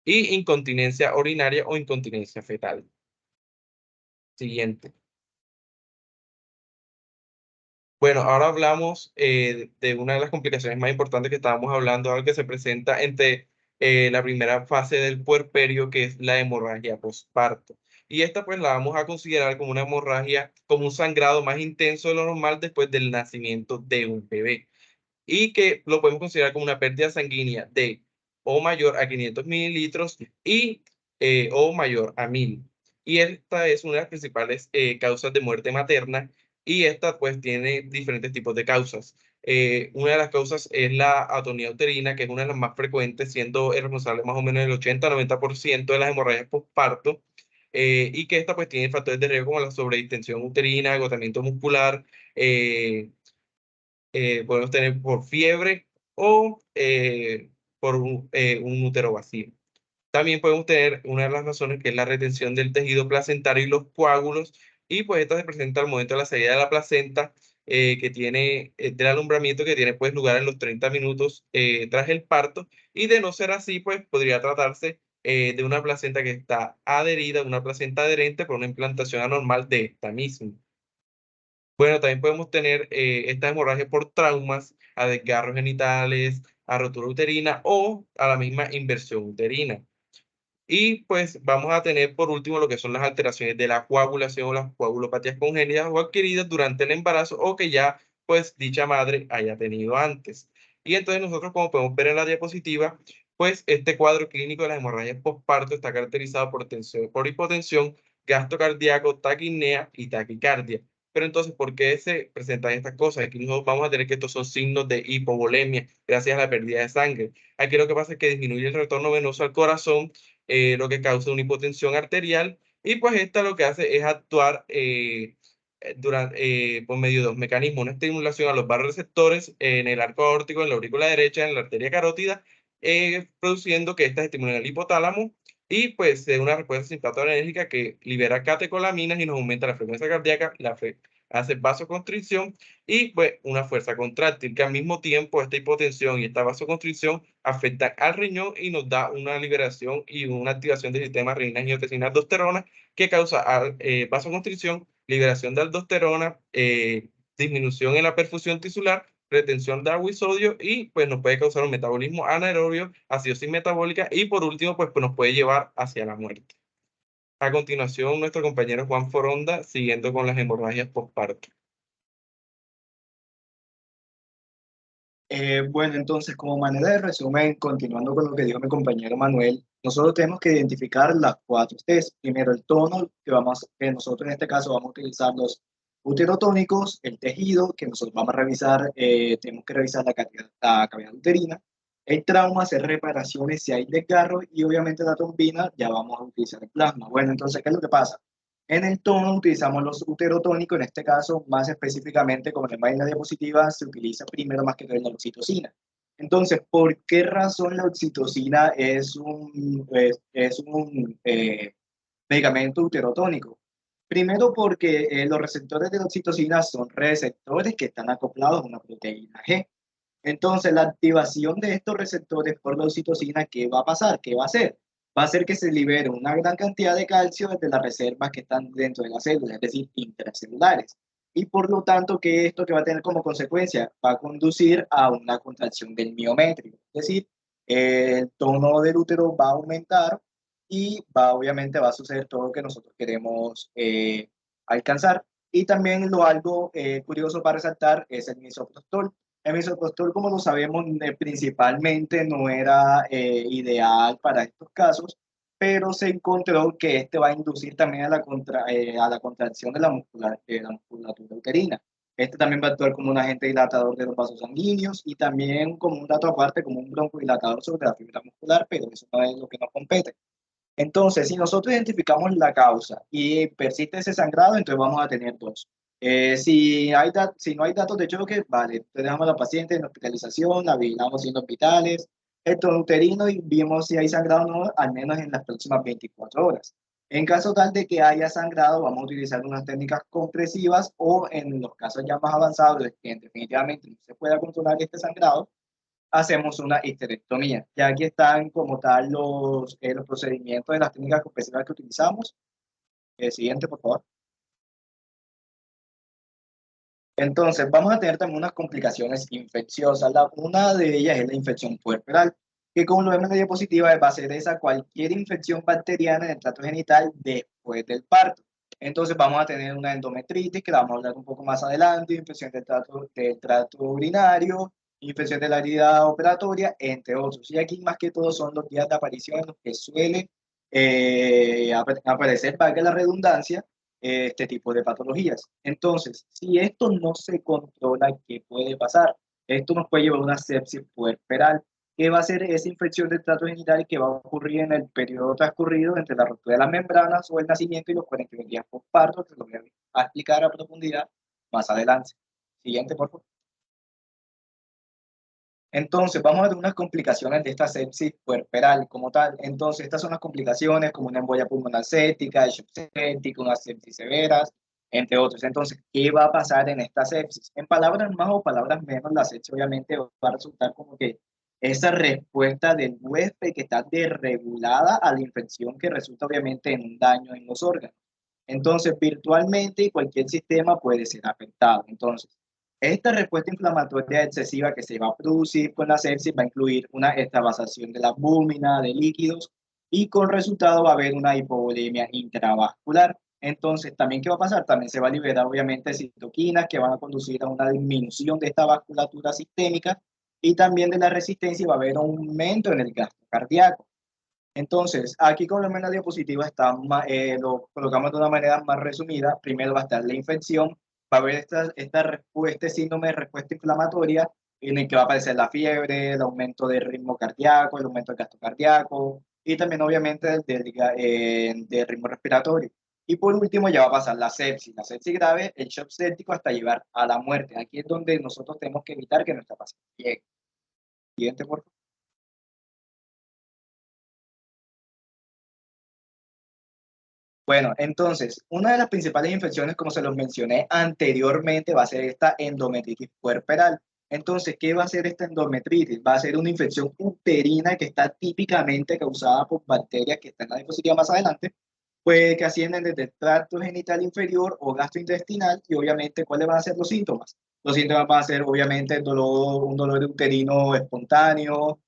y incontinencia urinaria o incontinencia fetal. Siguiente. Bueno, ahora hablamos de una de las complicaciones más importantes que estábamos hablando, algo que se presenta entre la primera fase del puerperio, que es la hemorragia postparto. Y esta pues la vamos a considerar como una hemorragia, como un sangrado más intenso de lo normal después del nacimiento de un bebé. Y que lo podemos considerar como una pérdida sanguínea de O mayor a 500 mililitros y O mayor a 1000. Y esta es una de las principales causas de muerte materna, y esta pues tiene diferentes tipos de causas. Una de las causas es la atonía uterina, que es una de las más frecuentes, siendo el responsable más o menos del 80-90% de las hemorragias postparto, y que esta pues tiene factores de riesgo como la sobredistensión uterina, agotamiento muscular, podemos tener por fiebre o por un útero vacío. También podemos tener una de las razones, que es la retención del tejido placentario y los coágulos, y pues esta se presenta al momento de la salida de la placenta, que tiene del alumbramiento, que tiene pues lugar en los 30 minutos tras el parto, y de no ser así pues podría tratarse de una placenta que está adherida, una placenta adherente por una implantación anormal de esta misma. Bueno, también podemos tener esta hemorragia por traumas, a desgarros genitales, a rotura uterina o a la misma inversión uterina. Y pues vamos a tener por último lo que son las alteraciones de la coagulación o las coagulopatías congénitas o adquiridas durante el embarazo, o que ya pues dicha madre haya tenido antes. Y entonces nosotros, como podemos ver en la diapositiva, pues este cuadro clínico de las hemorragias postparto está caracterizado por hipotensión, gasto cardíaco, taquipnea y taquicardia. Pero entonces, ¿por qué se presentan estas cosas? Aquí nosotros vamos a tener que estos son signos de hipovolemia gracias a la pérdida de sangre. Aquí lo que pasa es que disminuye el retorno venoso al corazón, lo que causa una hipotensión arterial, y pues esta lo que hace es actuar por medio de dos mecanismos: una estimulación a los vasoreceptores en el arco aórtico, en la aurícula derecha, en la arteria carótida, produciendo que estas estimulen el hipotálamo, y pues de una respuesta simpatológica que libera catecolaminas y nos aumenta la frecuencia cardíaca, hace vasoconstricción y pues una fuerza contráctil, que al mismo tiempo esta hipotensión y esta vasoconstricción afectan al riñón y nos da una liberación y una activación del sistema renina-angiotensina-aldosterona que causa vasoconstricción, liberación de aldosterona, disminución en la perfusión tisular, retención de agua y sodio y pues nos puede causar un metabolismo anaerobio, acidosis metabólica y por último pues nos puede llevar hacia la muerte. A continuación, nuestro compañero Juan Foronda, siguiendo con las hemorragias postparto. Bueno, entonces, como manera de resumen, continuando con lo que dijo mi compañero Manuel, nosotros tenemos que identificar las 4 T's. Primero, el tono, que nosotros en este caso vamos a utilizar los uterotónicos, el tejido, que nosotros vamos a revisar, tenemos que revisar la cavidad uterina, el trauma, hacer reparaciones si hay desgarro, y obviamente la trombina, ya vamos a utilizar el plasma. Bueno, entonces, ¿qué es lo que pasa? En el tono utilizamos los uterotónicos, en este caso, más específicamente, como en la diapositiva, se utiliza primero más que todo la oxitocina. Entonces, ¿por qué razón la oxitocina es un medicamento uterotónico? Primero porque los receptores de la oxitocina son receptores que están acoplados a una proteína G. Entonces, la activación de estos receptores por la oxitocina, ¿qué va a pasar? ¿Qué va a hacer? Va a hacer que se libere una gran cantidad de calcio desde las reservas que están dentro de la célula, es decir, intracelulares. Y por lo tanto, ¿qué esto que va a tener como consecuencia? Va a conducir a una contracción del miométrico, es decir, el tono del útero va a aumentar y obviamente va a suceder todo lo que nosotros queremos alcanzar. Y también algo curioso para resaltar es el misoprostol. El misoprostol, como lo sabemos, principalmente no era ideal para estos casos, pero se encontró que este va a inducir también a la contracción de la musculatura uterina. Este también va a actuar como un agente dilatador de los vasos sanguíneos y también como un dato aparte, como un broncodilatador sobre la fibra muscular, pero eso no es lo que nos compete. Entonces, si nosotros identificamos la causa y persiste ese sangrado, entonces vamos a tener 2. Si no hay datos de choque, vale, dejamos a la paciente en hospitalización, la vigilamos signos vitales, el tono uterino y vemos si hay sangrado o no, al menos en las próximas 24 horas. En caso tal de que haya sangrado, vamos a utilizar unas técnicas compresivas o en los casos ya más avanzados, de que definitivamente no se pueda controlar este sangrado, hacemos una histerectomía. Ya aquí están como tal los procedimientos de las técnicas comprensivas que utilizamos. Siguiente, por favor. Entonces, vamos a tener también unas complicaciones infecciosas. Una de ellas es la infección puerperal, que como lo vemos en la diapositiva, va a ser esa cualquier infección bacteriana en el tracto genital después del parto. Entonces, vamos a tener una endometritis, que la vamos a hablar un poco más adelante, infección del tracto urinario, infección de la herida operatoria, entre otros. Y aquí más que todo son los días de aparición en los que suele aparecer, valga la redundancia, este tipo de patologías. Entonces, si esto no se controla, ¿qué puede pasar? Esto nos puede llevar a una sepsis puerperal, que va a ser esa infección del tracto genital que va a ocurrir en el periodo transcurrido entre la ruptura de las membranas o el nacimiento y los 41 días postparto, que lo voy a explicar a profundidad más adelante. Siguiente, por favor. Entonces, vamos a ver unas complicaciones de esta sepsis puerperal como tal. Entonces, estas son las complicaciones como una embolia pulmonar séptica, shock séptico, unas sepsis severas, entre otros. Entonces, ¿qué va a pasar en esta sepsis? En palabras más o palabras menos, la sepsis obviamente va a resultar como que esa respuesta del huésped que está desregulada a la infección que resulta obviamente en un daño en los órganos. Entonces, virtualmente cualquier sistema puede ser afectado. Entonces, esta respuesta inflamatoria excesiva que se va a producir con la sepsis va a incluir una extravasación de la albúmina, de líquidos, y con resultado va a haber una hipovolemia intravascular. Entonces, ¿también qué va a pasar? También se va a liberar obviamente citoquinas que van a conducir a una disminución de esta vasculatura sistémica y también de la resistencia y va a haber un aumento en el gasto cardíaco. Entonces, aquí como en la diapositiva está, lo colocamos de una manera más resumida. Primero va a estar la infección, va a haber esta respuesta, este síndrome de respuesta inflamatoria, en el que va a aparecer la fiebre, el aumento del ritmo cardíaco, el aumento del gasto cardíaco, y también obviamente del ritmo respiratorio. Y por último ya va a pasar la sepsis grave, el shock séptico hasta llegar a la muerte. Aquí es donde nosotros tenemos que evitar que nuestra paciente llegue. Siguiente, por favor. Bueno, entonces, una de las principales infecciones, como se los mencioné anteriormente, va a ser esta endometritis puerperal. Entonces, ¿qué va a ser esta endometritis? Va a ser una infección uterina que está típicamente causada por bacterias que están en la diapositiva más adelante, pues que ascienden desde el tracto genital inferior o gastrointestinal y obviamente, ¿cuáles van a ser los síntomas? Los síntomas van a ser obviamente un dolor uterino espontáneo,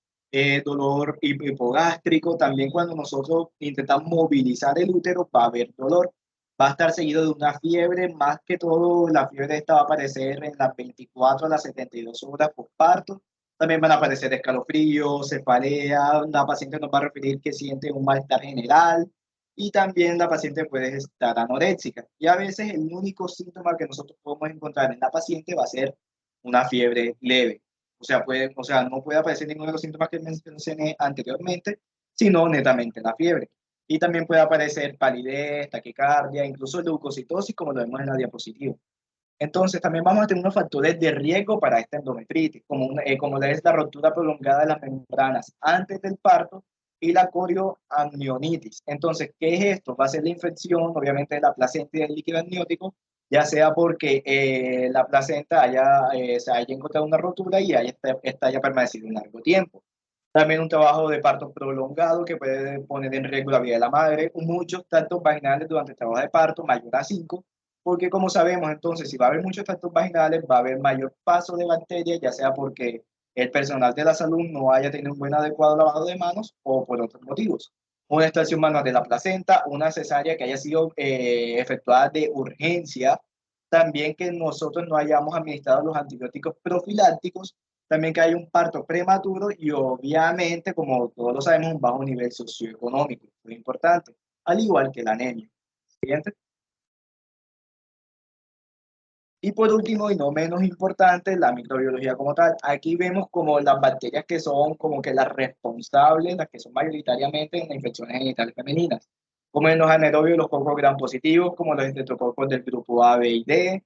dolor hipogástrico. También cuando nosotros intentamos movilizar el útero va a haber dolor. Va a estar seguido de una fiebre, más que todo la fiebre esta va a aparecer en las 24 a las 72 horas postparto. También van a aparecer escalofríos, cefalea, la paciente nos va a referir que siente un malestar general y también la paciente puede estar anoréxica. Y a veces el único síntoma que nosotros podemos encontrar en la paciente va a ser una fiebre leve. O sea, no puede aparecer ninguno de los síntomas que mencioné anteriormente, sino netamente la fiebre. Y también puede aparecer palidez, taquicardia, incluso leucocitosis, como lo vemos en la diapositiva. Entonces, también vamos a tener unos factores de riesgo para esta endometritis, como es la rotura prolongada de las membranas antes del parto y la corioamnionitis. Entonces, ¿qué es esto? Va a ser la infección, obviamente, de la placenta y del líquido amniótico, ya sea porque la placenta se haya encontrado una rotura y esta haya permanecido un largo tiempo. También un trabajo de parto prolongado que puede poner en riesgo la vida de la madre, muchos tractos vaginales durante el trabajo de parto, mayor a 5, porque como sabemos, entonces, si va a haber muchos tractos vaginales, va a haber mayor paso de bacterias, ya sea porque el personal de la salud no haya tenido un buen adecuado lavado de manos o por otros motivos. Una extracción manual de la placenta, una cesárea que haya sido efectuada de urgencia, también que nosotros no hayamos administrado los antibióticos profilácticos, también que haya un parto prematuro y obviamente, como todos lo sabemos, un bajo nivel socioeconómico, muy importante, al igual que la anemia. Siguiente. Y por último, y no menos importante, la microbiología como tal. Aquí vemos como las bacterias que son como que las responsables, las que son mayoritariamente en las infecciones genitales femeninas, como en los anaerobios los cocos gram positivos, como los estreptococos del grupo A, B y D,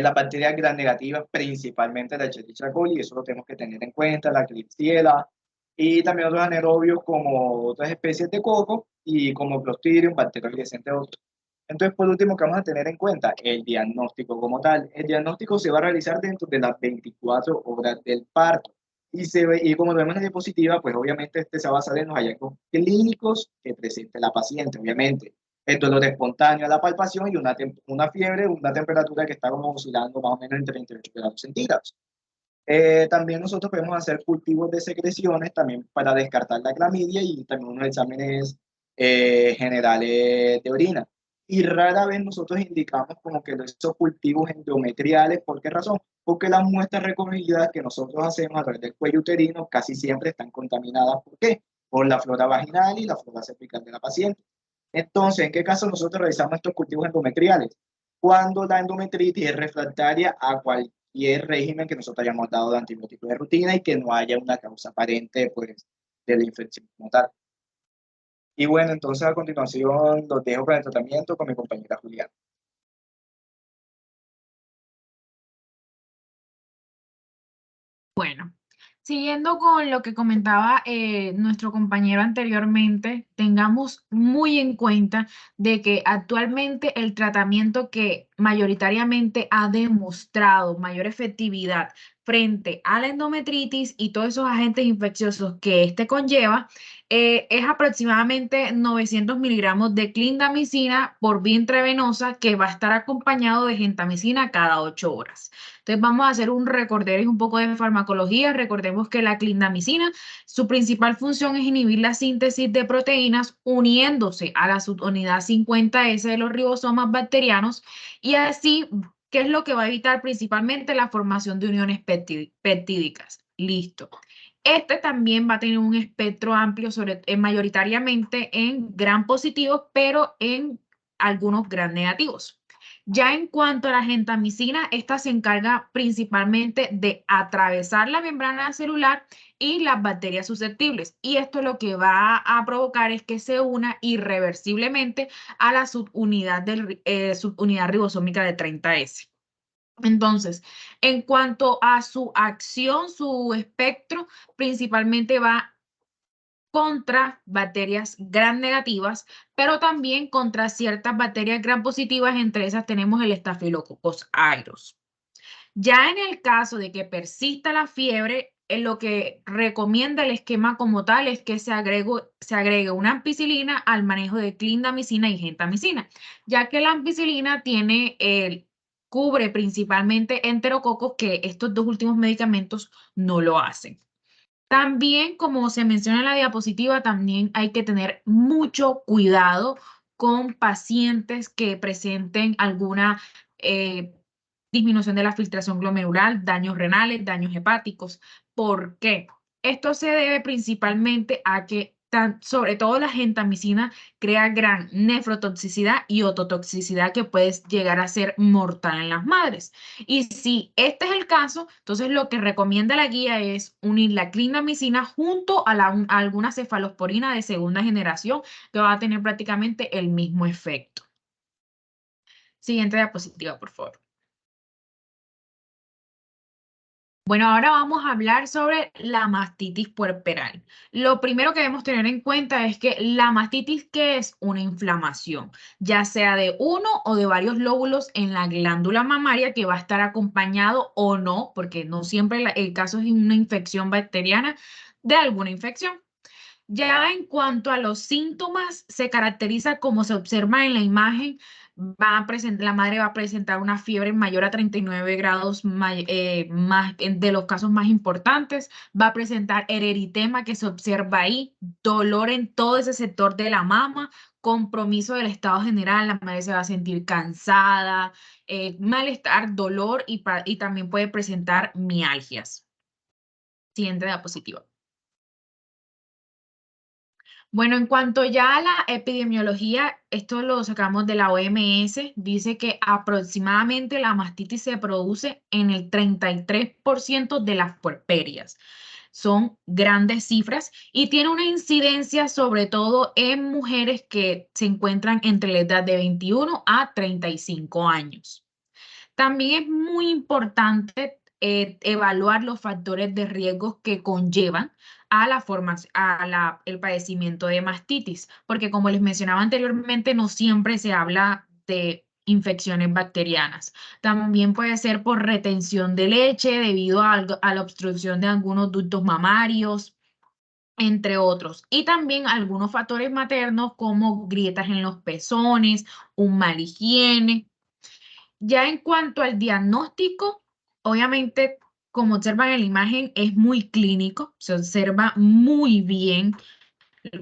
las bacterias gram negativas, principalmente la Escherichia coli, eso lo tenemos que tener en cuenta, la Klebsiella, y también otros anaerobios como otras especies de coco y como Clostridium, Bacteroides, entre otros. Entonces, por último, que vamos a tener en cuenta el diagnóstico como tal. El diagnóstico se va a realizar dentro de las 24 horas del parto. Y como lo vemos en la diapositiva, pues obviamente este se va a basar en los hallazgos clínicos que presente la paciente, obviamente. El dolor espontáneo a la palpación y una fiebre, una temperatura que está como oscilando más o menos entre 38 grados centígrados. También nosotros podemos hacer cultivos de secreciones también para descartar la clamidia y también unos exámenes generales de orina. Y rara vez nosotros indicamos como que esos cultivos endometriales. ¿Por qué razón? Porque las muestras recogidas que nosotros hacemos a través del cuello uterino casi siempre están contaminadas. ¿Por qué? Por la flora vaginal y la flora cervical de la paciente. Entonces, ¿en qué caso nosotros realizamos estos cultivos endometriales? Cuando la endometritis es refractaria a cualquier régimen que nosotros hayamos dado de antibióticos de rutina y que no haya una causa aparente pues, de la infección como tal. Y bueno, entonces a continuación los dejo para el tratamiento con mi compañera Juliana. Bueno, siguiendo con lo que comentaba nuestro compañero anteriormente, tengamos muy en cuenta de que actualmente el tratamiento que mayoritariamente ha demostrado mayor efectividad frente a la endometritis y todos esos agentes infecciosos que este conlleva, es aproximadamente 900 miligramos de clindamicina por vía intravenosa que va a estar acompañado de gentamicina cada 8 horas. Entonces vamos a hacer un recordero y un poco de farmacología. Recordemos que la clindamicina, su principal función es inhibir la síntesis de proteínas uniéndose a la subunidad 50S de los ribosomas bacterianos y así, ¿qué es lo que va a evitar principalmente la formación de uniones peptídicas? Listo. Este también va a tener un espectro amplio, mayoritariamente en gram positivos, pero en algunos gram negativos. Ya en cuanto a la gentamicina, esta se encarga principalmente de atravesar la membrana celular y las bacterias susceptibles. Y esto lo que va a provocar es que se una irreversiblemente a la subunidad ribosómica de 30S. Entonces, en cuanto a su acción, su espectro principalmente va contra bacterias gram negativas, pero también contra ciertas bacterias gram positivas, entre esas tenemos el Staphylococcus aureus. Ya en el caso de que persista la fiebre, lo que recomienda el esquema como tal es que se agregue una ampicilina al manejo de clindamicina y gentamicina, ya que la ampicilina cubre principalmente enterococos, que estos dos últimos medicamentos no lo hacen. También, como se menciona en la diapositiva, también hay que tener mucho cuidado con pacientes que presenten alguna disminución de la filtración glomerular, daños renales, daños hepáticos. ¿Por qué? Esto se debe principalmente a que, sobre todo la gentamicina, crea gran nefrotoxicidad y ototoxicidad que puede llegar a ser mortal en las madres. Y si este es el caso, entonces lo que recomienda la guía es unir la clindamicina junto a alguna cefalosporina de segunda generación, que va a tener prácticamente el mismo efecto. Siguiente diapositiva, por favor. Bueno, ahora vamos a hablar sobre la mastitis puerperal. Lo primero que debemos tener en cuenta es que la mastitis, ¿qué es? Una inflamación, ya sea de uno o de varios lóbulos en la glándula mamaria, que va a estar acompañado o no, porque no siempre el caso es una infección bacteriana, de alguna infección. Ya en cuanto a los síntomas, se caracteriza como se observa en la imagen. La madre va a presentar una fiebre mayor a 39 grados, de los casos más importantes. Va a presentar eritema, que se observa ahí, dolor en todo ese sector de la mama, compromiso del estado general. La madre se va a sentir cansada, malestar, dolor y también puede presentar mialgias. Siguiente diapositiva. Bueno, en cuanto ya a la epidemiología, esto lo sacamos de la OMS, dice que aproximadamente la mastitis se produce en el 33% de las puerperias. Son grandes cifras y tiene una incidencia sobre todo en mujeres que se encuentran entre la edad de 21 a 35 años. También es muy importante evaluar los factores de riesgo que conllevan a el padecimiento de mastitis, porque como les mencionaba anteriormente, no siempre se habla de infecciones bacterianas. También puede ser por retención de leche debido a la obstrucción de algunos ductos mamarios, entre otros. Y también algunos factores maternos como grietas en los pezones, un mal higiene. Ya en cuanto al diagnóstico, obviamente, como observan en la imagen, es muy clínico, se observa muy bien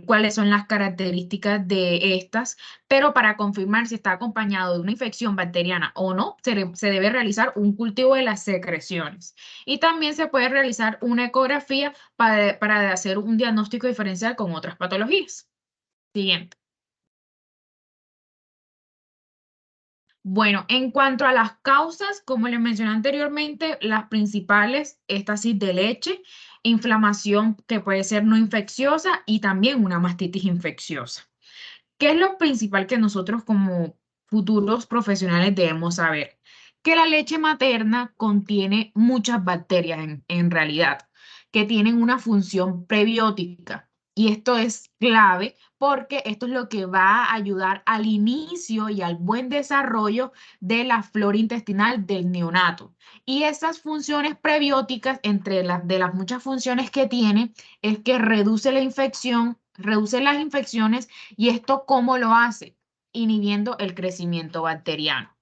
cuáles son las características de estas, pero para confirmar si está acompañado de una infección bacteriana o no, se debe realizar un cultivo de las secreciones. Y también se puede realizar una ecografía para hacer un diagnóstico diferencial con otras patologías. Siguiente. Bueno, en cuanto a las causas, como les mencioné anteriormente, las principales, éstasis de leche, inflamación que puede ser no infecciosa y también una mastitis infecciosa. ¿Qué es lo principal que nosotros como futuros profesionales debemos saber? Que la leche materna contiene muchas bacterias en realidad, que tienen una función prebiótica. Y esto es clave porque esto es lo que va a ayudar al inicio y al buen desarrollo de la flora intestinal del neonato. Y esas funciones prebióticas, entre de las muchas funciones que tiene, es que reduce la infección, reduce las infecciones. ¿Y esto cómo lo hace? Inhibiendo el crecimiento bacteriano.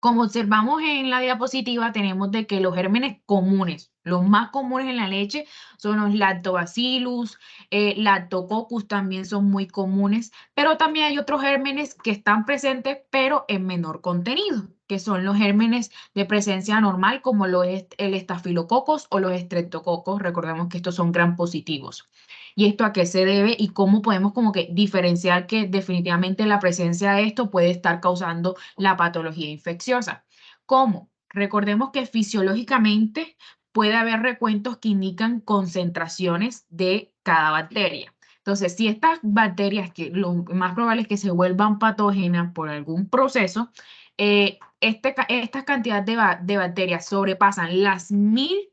Como observamos en la diapositiva, tenemos de que los gérmenes comunes, los más comunes en la leche, son los lactobacillus, lactococcus también son muy comunes, pero también hay otros gérmenes que están presentes, pero en menor contenido, que son los gérmenes de presencia normal, como lo es el estafilococcus o los estreptococos. Recordemos que estos son gram positivos. ¿Y esto a qué se debe y cómo podemos como que diferenciar que definitivamente la presencia de esto puede estar causando la patología infecciosa? ¿Cómo? Recordemos que fisiológicamente puede haber recuentos que indican concentraciones de cada bacteria. Entonces, si estas bacterias, que lo más probable es que se vuelvan patógenas por algún proceso, estas cantidades de bacterias sobrepasan las 1000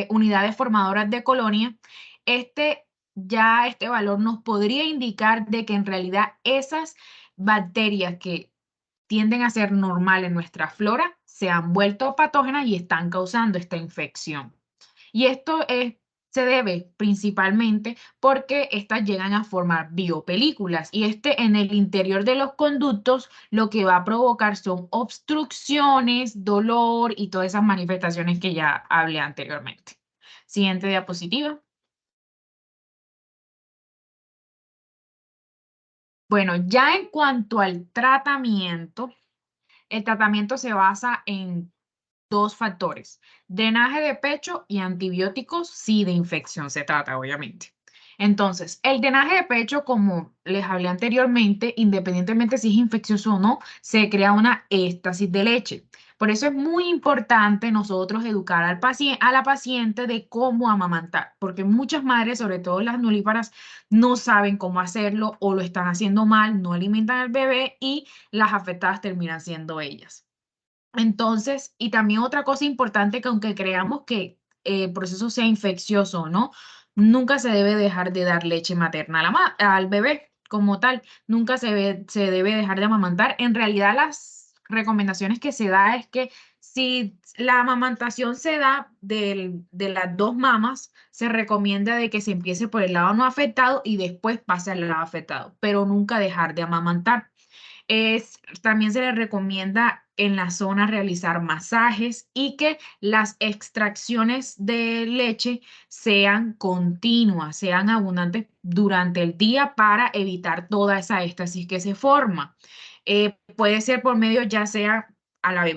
unidades formadoras de colonia, este ya este valor nos podría indicar de que en realidad esas bacterias que tienden a ser normal en nuestra flora se han vuelto patógenas y están causando esta infección. Y esto se debe principalmente porque estas llegan a formar biopelículas y en el interior de los conductos lo que va a provocar son obstrucciones, dolor y todas esas manifestaciones que ya hablé anteriormente. Siguiente diapositiva. Bueno, ya en cuanto al tratamiento, el tratamiento se basa en 2 factores: drenaje de pecho y antibióticos, si de infección se trata, obviamente. Entonces, el drenaje de pecho, como les hablé anteriormente, independientemente si es infeccioso o no, se crea una éstasis de leche. Por eso es muy importante nosotros educar a la paciente de cómo amamantar, porque muchas madres, sobre todo las nulíparas, no saben cómo hacerlo o lo están haciendo mal, no alimentan al bebé y las afectadas terminan siendo ellas. Entonces, y también otra cosa importante, que aunque creamos que el proceso sea infeccioso o no, nunca se debe dejar de dar leche materna al bebé como tal, nunca se debe dejar de amamantar. En realidad, las recomendaciones que se da es que si la amamantación se da de las 2 mamas, se recomienda de que se empiece por el lado no afectado y después pase al lado afectado, pero nunca dejar de amamantar. También se les recomienda en la zona realizar masajes y que las extracciones de leche sean continuas, sean abundantes durante el día para evitar toda esa éstasis que se forma. Puede ser por medio ya sea al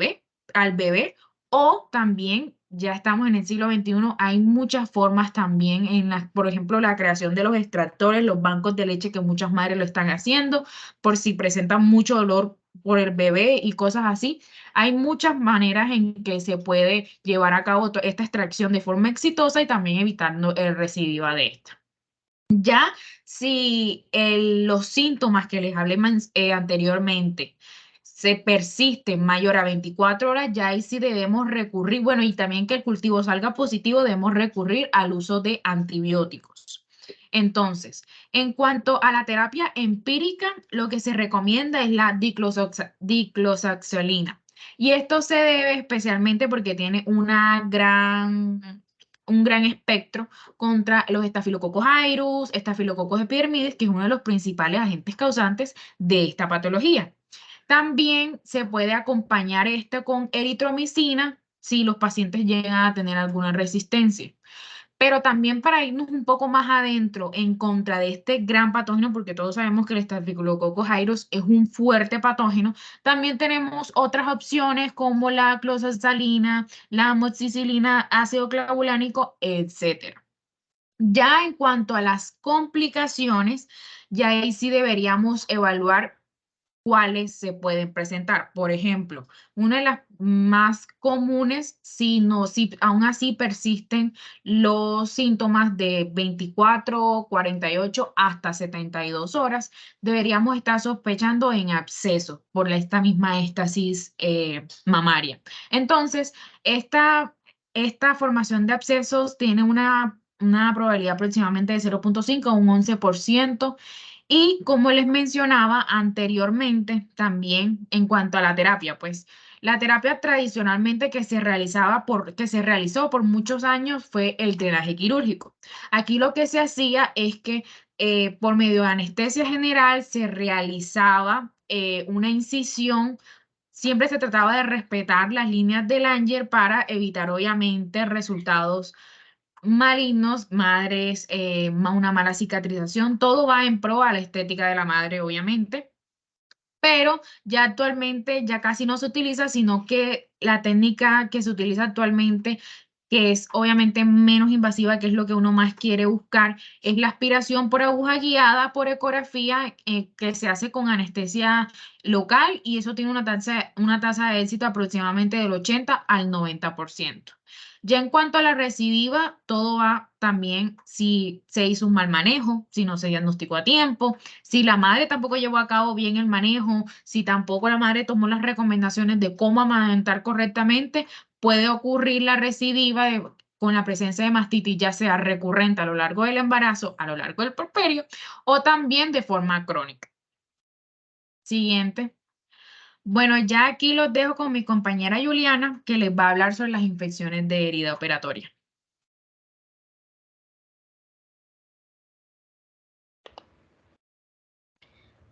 bebé o también, ya estamos en el siglo XXI, hay muchas formas también por ejemplo, la creación de los extractores, los bancos de leche que muchas madres lo están haciendo por si presentan mucho dolor por el bebé y cosas así. Hay muchas maneras en que se puede llevar a cabo esta extracción de forma exitosa y también evitando el recidiva de esta. Ya si los síntomas que les hablé anteriormente se persisten mayor a 24 horas, ya ahí sí debemos recurrir, bueno, y también que el cultivo salga positivo, debemos recurrir al uso de antibióticos. Entonces, en cuanto a la terapia empírica, lo que se recomienda es la dicloxaxolina. Y esto se debe especialmente porque tiene un gran espectro contra los estafilococos aureus, estafilococos epidermidis, que es uno de los principales agentes causantes de esta patología. También se puede acompañar esto con eritromicina si los pacientes llegan a tener alguna resistencia. Pero también, para irnos un poco más adentro en contra de este gran patógeno, porque todos sabemos que el Staphylococcus aureus es un fuerte patógeno, también tenemos otras opciones como la cloxaxalina, la amoxicilina, ácido clavulánico, etc. Ya en cuanto a las complicaciones, ya ahí sí deberíamos evaluar cuáles se pueden presentar. Por ejemplo, una de las más comunes, si aún así persisten los síntomas de 24, 48 hasta 72 horas, deberíamos estar sospechando en absceso por esta misma éstasis mamaria. Entonces, esta formación de abscesos tiene una probabilidad aproximadamente de 0.5 a un 11%. Y como les mencionaba anteriormente, también en cuanto a la terapia, pues la terapia tradicionalmente que se realizó por muchos años fue el drenaje quirúrgico. Aquí lo que se hacía es que por medio de anestesia general se realizaba una incisión. Siempre se trataba de respetar las líneas de Langer para evitar, obviamente, resultados malignos, madres, una mala cicatrización, todo va en pro a la estética de la madre, obviamente, pero ya actualmente ya casi no se utiliza, sino que la técnica que se utiliza actualmente, que es obviamente menos invasiva, que es lo que uno más quiere buscar, es la aspiración por aguja guiada por ecografía, que se hace con anestesia local, y eso tiene una tasa de éxito aproximadamente del 80 al 90%. Ya en cuanto a la recidiva, todo va también si se hizo un mal manejo, si no se diagnosticó a tiempo, si la madre tampoco llevó a cabo bien el manejo, si tampoco la madre tomó las recomendaciones de cómo amamantar correctamente, puede ocurrir la recidiva con la presencia de mastitis, ya sea recurrente a lo largo del embarazo, a lo largo del puerperio, o también de forma crónica. Siguiente. Bueno, ya aquí los dejo con mi compañera Juliana, que les va a hablar sobre las infecciones de herida operatoria.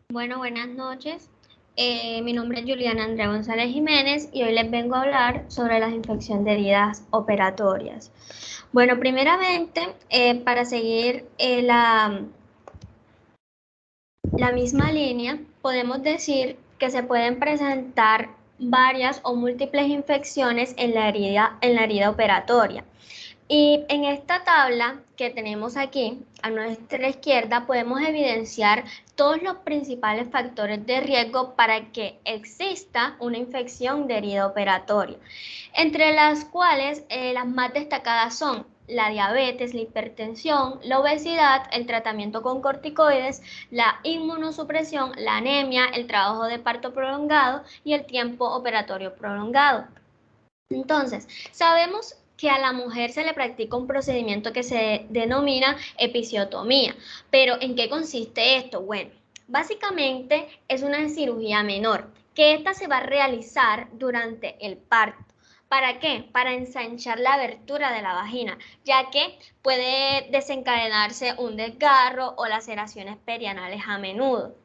Bueno, buenas noches. Mi nombre es Juliana Andrea González Jiménez y hoy les vengo a hablar sobre las infecciones de heridas operatorias. Bueno, primeramente, para seguir la misma línea, podemos decir que se pueden presentar varias o múltiples infecciones en la herida operatoria. Y en esta tabla que tenemos aquí, a nuestra izquierda, podemos evidenciar todos los principales factores de riesgo para que exista una infección de herida operatoria, entre las cuales las más destacadas son la diabetes, la hipertensión, la obesidad, el tratamiento con corticoides, la inmunosupresión, la anemia, el trabajo de parto prolongado y el tiempo operatorio prolongado. Entonces, sabemos que a la mujer se le practica un procedimiento que se denomina episiotomía. Pero ¿en qué consiste esto? Bueno, básicamente es una cirugía menor, que esta se va a realizar durante el parto. ¿Para qué? Para ensanchar la abertura de la vagina, ya que puede desencadenarse un desgarro o laceraciones perianales a menudo.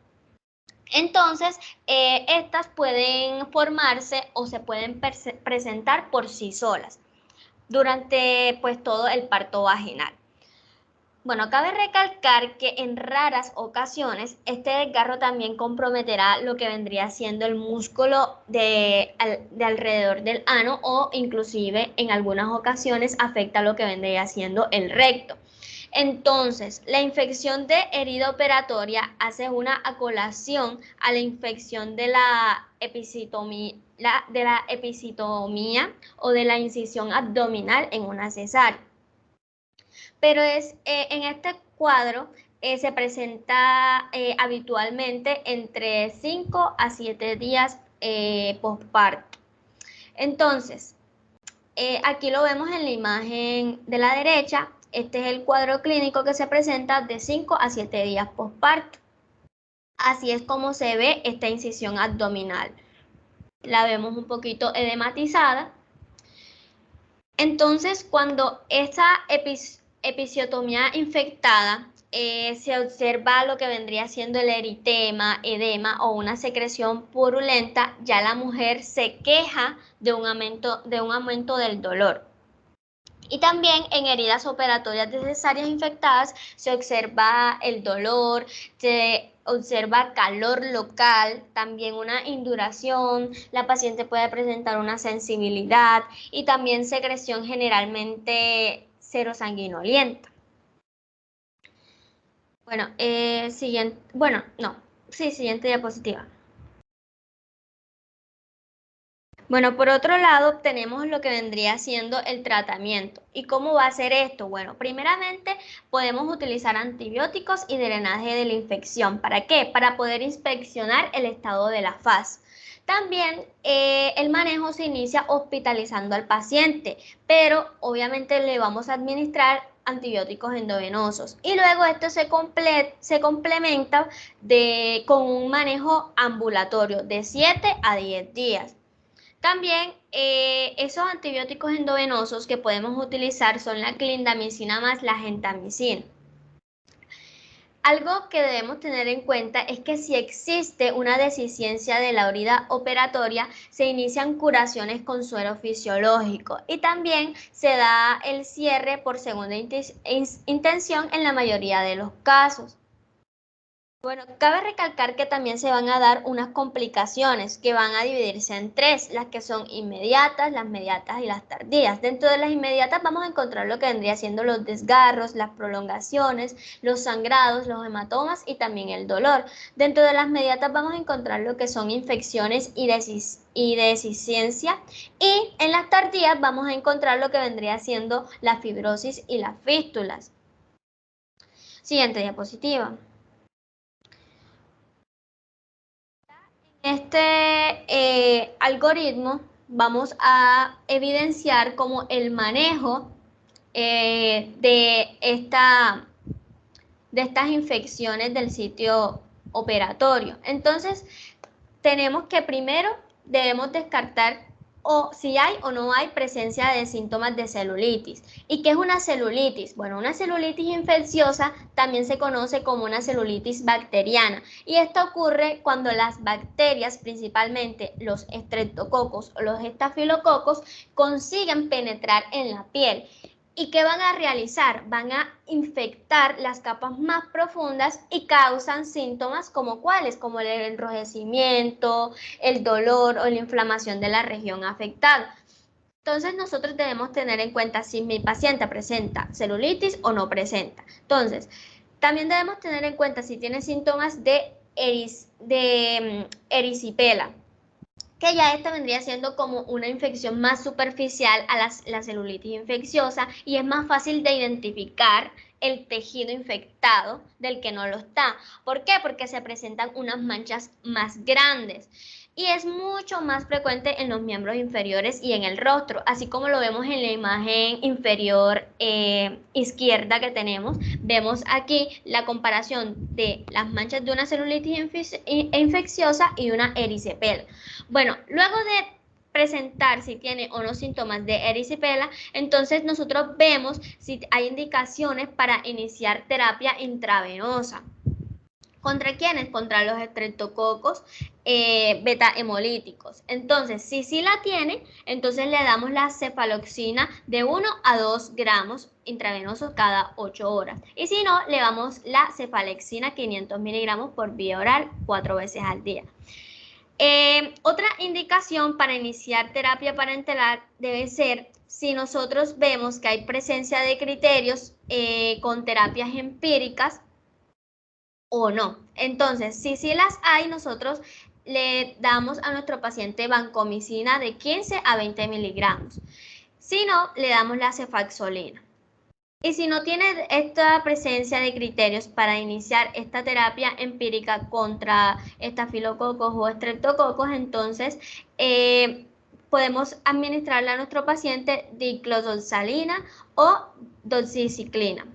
Entonces, estas pueden formarse o se pueden presentar por sí solas durante pues todo el parto vaginal. Bueno, cabe recalcar que en raras ocasiones este desgarro también comprometerá lo que vendría siendo el músculo de alrededor del ano o inclusive en algunas ocasiones afecta lo que vendría siendo el recto. Entonces, la infección de herida operatoria hace una acolación a la infección de la episiotomía o de la incisión abdominal en una cesárea. Pero en este cuadro se presenta habitualmente entre 5 a 7 días posparto. Entonces, aquí lo vemos en la imagen de la derecha. Este es el cuadro clínico que se presenta de 5 a 7 días posparto. Así es como se ve esta incisión abdominal. La vemos un poquito edematizada. Entonces, cuando esta episiotomía infectada se observa lo que vendría siendo el eritema, edema o una secreción purulenta, ya la mujer se queja de un aumento del dolor. Y también en heridas operatorias de cesáreas infectadas se observa el dolor, se observa calor local, también una induración, la paciente puede presentar una sensibilidad y también secreción generalmente serosanguinolenta. Bueno, siguiente diapositiva. Bueno, por otro lado, tenemos lo que vendría siendo el tratamiento. ¿Y cómo va a ser esto? Bueno, primeramente podemos utilizar antibióticos y drenaje de la infección. ¿Para qué? Para poder inspeccionar el estado de la faz. También el manejo se inicia hospitalizando al paciente, pero obviamente le vamos a administrar antibióticos endovenosos y luego esto se complementa con un manejo ambulatorio de 7 a 10 días. También esos antibióticos endovenosos que podemos utilizar son la clindamicina más la gentamicina. Algo que debemos tener en cuenta es que si existe una deficiencia de la herida operatoria, se inician curaciones con suero fisiológico y también se da el cierre por segunda intención en la mayoría de los casos. Bueno, cabe recalcar que también se van a dar unas complicaciones que van a dividirse en 3, las que son inmediatas, las mediatas y las tardías. Dentro de las inmediatas vamos a encontrar lo que vendría siendo los desgarros, las prolongaciones, los sangrados, los hematomas y también el dolor. Dentro de las mediatas vamos a encontrar lo que son infecciones y deficiencia. Y en las tardías vamos a encontrar lo que vendría siendo la fibrosis y las fístulas. Siguiente diapositiva. Este algoritmo vamos a evidenciar como el manejo de estas infecciones del sitio operatorio. Entonces, tenemos que primero debemos descartar o si hay o no hay presencia de síntomas de celulitis. ¿Y qué es una celulitis? Bueno, una celulitis infecciosa también se conoce como una celulitis bacteriana y esto ocurre cuando las bacterias, principalmente los estreptococos o los estafilococos, consiguen penetrar en la piel. ¿Y qué van a realizar? Van a infectar las capas más profundas y causan síntomas como cuáles, como el enrojecimiento, el dolor o la inflamación de la región afectada. Entonces nosotros debemos tener en cuenta si mi paciente presenta celulitis o no presenta. Entonces, también debemos tener en cuenta si tiene síntomas de erisipela, que ya esta vendría siendo como una infección más superficial a la celulitis infecciosa y es más fácil de identificar el tejido infectado del que no lo está. ¿Por qué? Porque se presentan unas manchas más grandes y es mucho más frecuente en los miembros inferiores y en el rostro, así como lo vemos en la imagen inferior izquierda que tenemos. Vemos aquí la comparación de las manchas de una celulitis infecciosa y una erisipela. Bueno, luego de presentar si tiene o no síntomas de erisipela, entonces nosotros vemos si hay indicaciones para iniciar terapia intravenosa. ¿Contra quiénes? Contra los estreptococos beta hemolíticos. Entonces, si sí la tiene, entonces le damos la cefaloxina de 1 a 2 gramos intravenosos cada 8 horas. Y si no, le damos la cefalexina 500 miligramos por vía oral 4 veces al día. Otra indicación para iniciar terapia parenteral debe ser si nosotros vemos que hay presencia de criterios con terapias empíricas o no. Entonces, si sí las hay, nosotros le damos a nuestro paciente vancomicina de 15 a 20 miligramos. Si no, le damos la cefaxolina. Y si no tiene esta presencia de criterios para iniciar esta terapia empírica contra estafilococos o estreptococos, entonces podemos administrarle a nuestro paciente diclofenac o doxiciclina.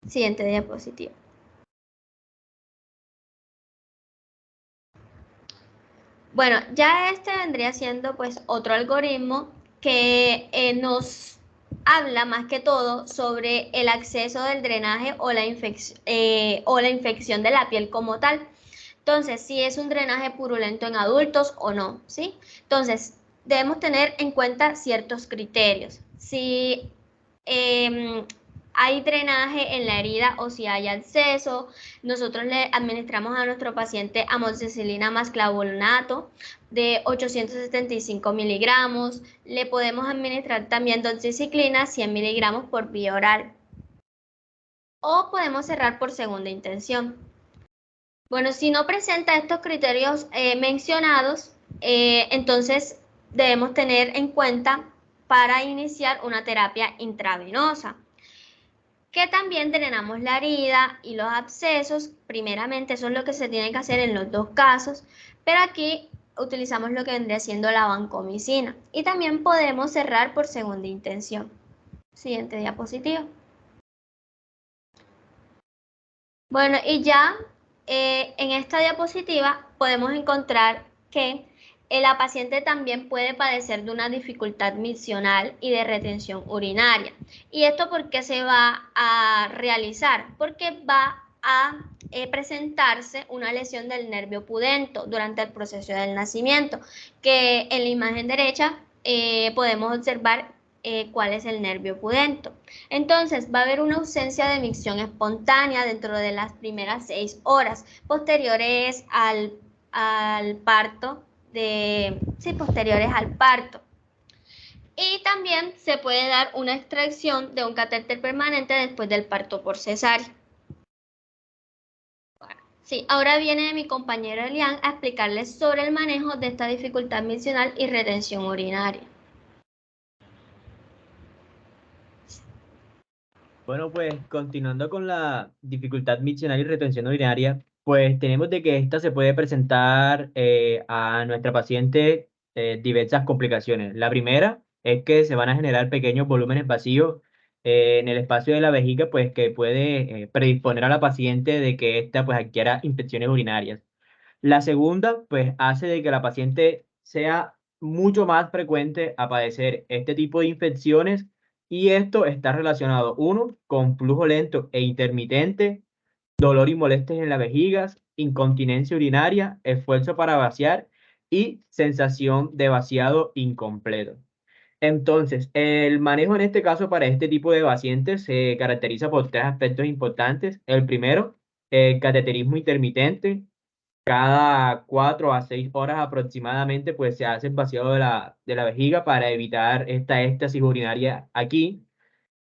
Siguiente diapositiva. Bueno, ya este vendría siendo pues otro algoritmo que nos habla más que todo sobre el acceso del drenaje o la infección de la piel como tal. Entonces, si es un drenaje purulento en adultos o no, ¿sí? Entonces, debemos tener en cuenta ciertos criterios. Si hay drenaje en la herida o si hay absceso, nosotros le administramos a nuestro paciente amoxicilina más clavulonato de 875 miligramos. Le podemos administrar también doxiciclina 100 miligramos por vía oral. O podemos cerrar por segunda intención. Bueno, si no presenta estos criterios mencionados, entonces debemos tener en cuenta para iniciar una terapia intravenosa, que también drenamos la herida y los abscesos. Primeramente, eso es lo que se tiene que hacer en los dos casos, pero aquí utilizamos lo que vendría siendo la vancomicina y también podemos cerrar por segunda intención. Siguiente diapositiva. Bueno, y ya en esta diapositiva podemos encontrar que la paciente también puede padecer de una dificultad miccional y de retención urinaria. ¿Y esto por qué se va a realizar? Porque va a presentarse una lesión del nervio pudendo durante el proceso del nacimiento, que en la imagen derecha podemos observar cuál es el nervio pudendo. Entonces, va a haber una ausencia de micción espontánea dentro de las primeras 6 horas posteriores al parto. Posteriores al parto. Y también se puede dar una extracción de un catéter permanente después del parto por cesárea. Sí, ahora viene mi compañero Elian a explicarles sobre el manejo de esta dificultad miccional y retención urinaria. Bueno, pues continuando con la dificultad miccional y retención urinaria, pues tenemos de que esta se puede presentar a nuestra paciente diversas complicaciones. La primera es que se van a generar pequeños volúmenes vacíos en el espacio de la vejiga, pues que puede predisponer a la paciente de que ésta pues adquiera infecciones urinarias. La segunda, pues hace de que la paciente sea mucho más frecuente a padecer este tipo de infecciones y esto está relacionado, uno, con flujo lento e intermitente, dolor y molestias en las vejigas, incontinencia urinaria, esfuerzo para vaciar y sensación de vaciado incompleto. Entonces, el manejo en este caso para este tipo de pacientes se caracteriza por tres aspectos importantes. El primero, el cateterismo intermitente. Cada 4 a 6 horas aproximadamente, pues se hace el vaciado de la vejiga para evitar esta éstasis urinaria aquí.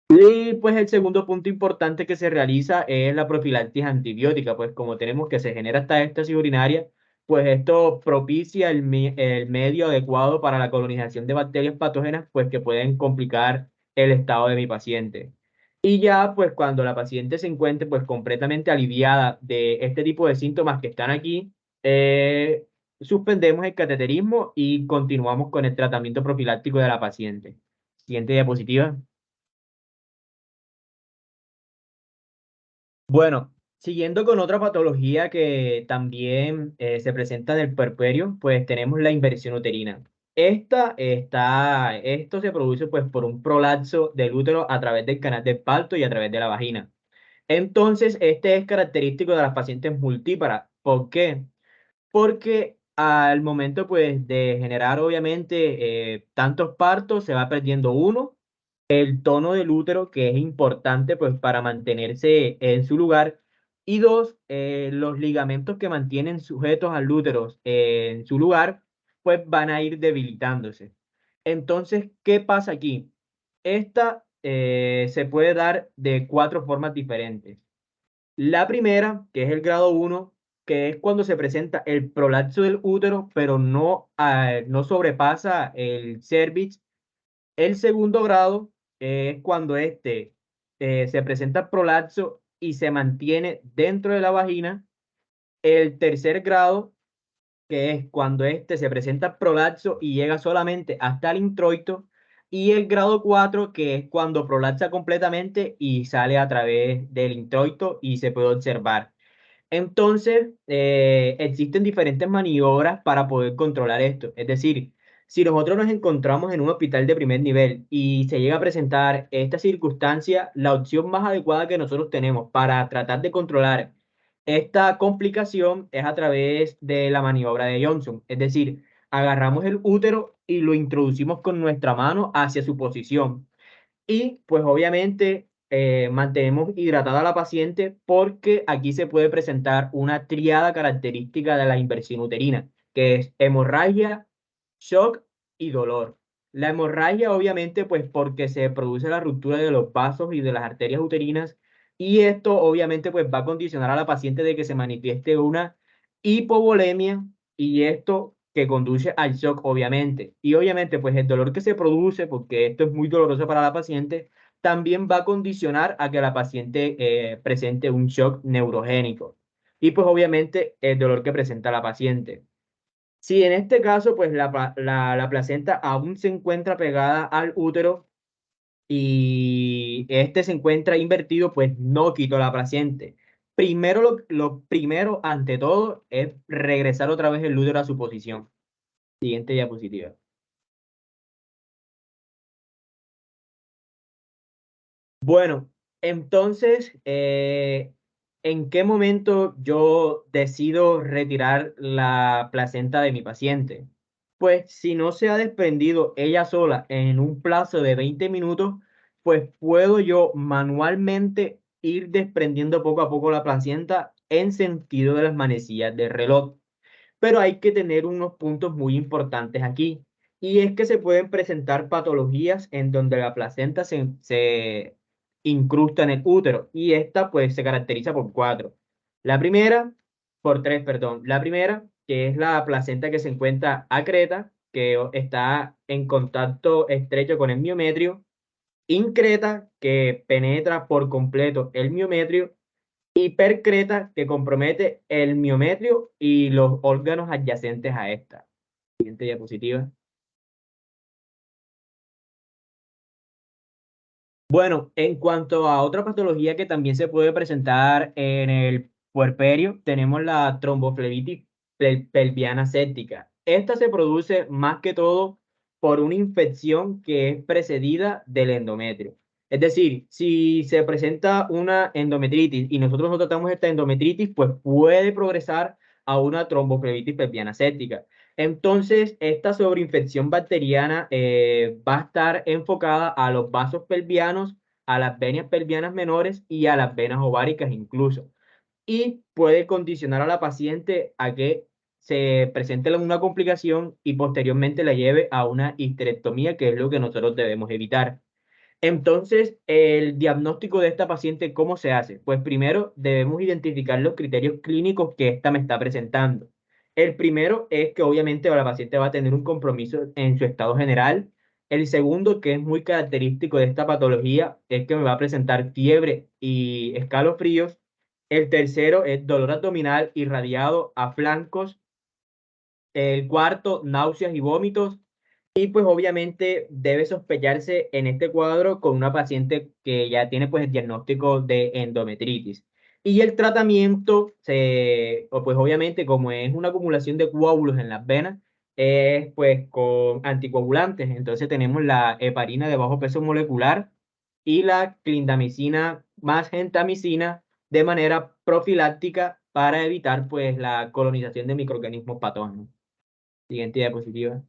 Y pues el segundo punto importante que se realiza es la profilaxis antibiótica, pues como tenemos que se genera esta éstasis urinaria, pues esto propicia el medio adecuado para la colonización de bacterias patógenas, pues que pueden complicar el estado de mi paciente. Y ya pues cuando la paciente se encuentre pues completamente aliviada de este tipo de síntomas que están aquí, eh, suspendemos el cateterismo y continuamos con el tratamiento profiláctico de la paciente. Siguiente diapositiva. Bueno, siguiendo con otra patología que también se presenta en el puerperio, pues tenemos la inversión uterina. Esto se produce pues por un prolapso del útero a través del canal del parto y a través de la vagina. Entonces, este es característico de las pacientes multíparas. ¿Por qué? Porque al momento pues de generar obviamente tantos partos se va perdiendo uno el tono del útero, que es importante pues para mantenerse en su lugar, y dos, los ligamentos que mantienen sujetos al útero en su lugar, pues van a ir debilitándose. Entonces, ¿qué pasa aquí? Esta se puede dar de 4 formas diferentes. La primera, que es el grado 1, que es cuando se presenta el prolapso del útero, pero no sobrepasa el cervix. El segundo grado es cuando se presenta prolapso y se mantiene dentro de la vagina. El tercer grado, que es cuando se presenta prolapso y llega solamente hasta el introito. Y el grado 4, que es cuando prolapsa completamente y sale a través del introito y se puede observar. Entonces, existen diferentes maniobras para poder controlar esto. Es decir, si nosotros nos encontramos en un hospital de primer nivel y se llega a presentar esta circunstancia, la opción más adecuada que nosotros tenemos para tratar de controlar esta complicación es a través de la maniobra de Johnson. Es decir, agarramos el útero y lo introducimos con nuestra mano hacia su posición. Y pues obviamente mantenemos hidratada a la paciente porque aquí se puede presentar una triada característica de la inversión uterina, que es hemorragia, shock y dolor. La hemorragia obviamente pues porque se produce la ruptura de los vasos y de las arterias uterinas y esto obviamente pues va a condicionar a la paciente de que se manifieste una hipovolemia y esto que conduce al shock, obviamente. Y obviamente, pues el dolor que se produce, porque esto es muy doloroso para la paciente, también va a condicionar a que la paciente presente un shock neurogénico. Y pues obviamente el dolor que presenta la paciente. Si en este caso, pues la placenta aún se encuentra pegada al útero y este se encuentra invertido, pues no quito la paciente. Primero, lo primero, ante todo, es regresar otra vez el útero a su posición. Siguiente diapositiva. Bueno, entonces, ¿en qué momento yo decido retirar la placenta de mi paciente? Pues si no se ha desprendido ella sola en un plazo de 20 minutos, pues puedo yo manualmente ir desprendiendo poco a poco la placenta en sentido de las manecillas del reloj. Pero hay que tener unos puntos muy importantes aquí. Y es que se pueden presentar patologías en donde la placenta se incrusta en el útero. Y esta pues se caracteriza por tres, perdón. La primera, que es la placenta que se encuentra acreta, que está en contacto estrecho con el miometrio. Increta, que penetra por completo el miometrio hipercreta que compromete el miometrio y los órganos adyacentes a esta. Siguiente diapositiva. Bueno, en cuanto a otra patología que también se puede presentar en el puerperio, tenemos la tromboflebitis pelviana séptica. Esta se produce más que todo por una infección que es precedida del endometrio. Es decir, si se presenta una endometritis y nosotros no tratamos esta endometritis, pues puede progresar a una tromboflebitis pelviana séptica. Entonces, esta sobreinfección bacteriana va a estar enfocada a los vasos pelvianos, a las venas pelvianas menores y a las venas ováricas incluso. Y puede condicionar a la paciente a que se presente una complicación y posteriormente la lleve a una histerectomía, que es lo que nosotros debemos evitar. Entonces, el diagnóstico de esta paciente, ¿cómo se hace? Pues primero debemos identificar los criterios clínicos que esta me está presentando. El primero es que obviamente la paciente va a tener un compromiso en su estado general. El segundo, que es muy característico de esta patología, es que me va a presentar fiebre y escalofríos. El tercero es dolor abdominal irradiado a flancos. El cuarto, náuseas y vómitos. Y pues obviamente debe sospecharse en este cuadro con una paciente que ya tiene pues el diagnóstico de endometritis. Y el tratamiento, pues obviamente como es una acumulación de coágulos en las venas, es pues con anticoagulantes. Entonces tenemos la heparina de bajo peso molecular y la clindamicina más gentamicina de manera profiláctica para evitar pues la colonización de microorganismos patógenos. Siguiente diapositiva.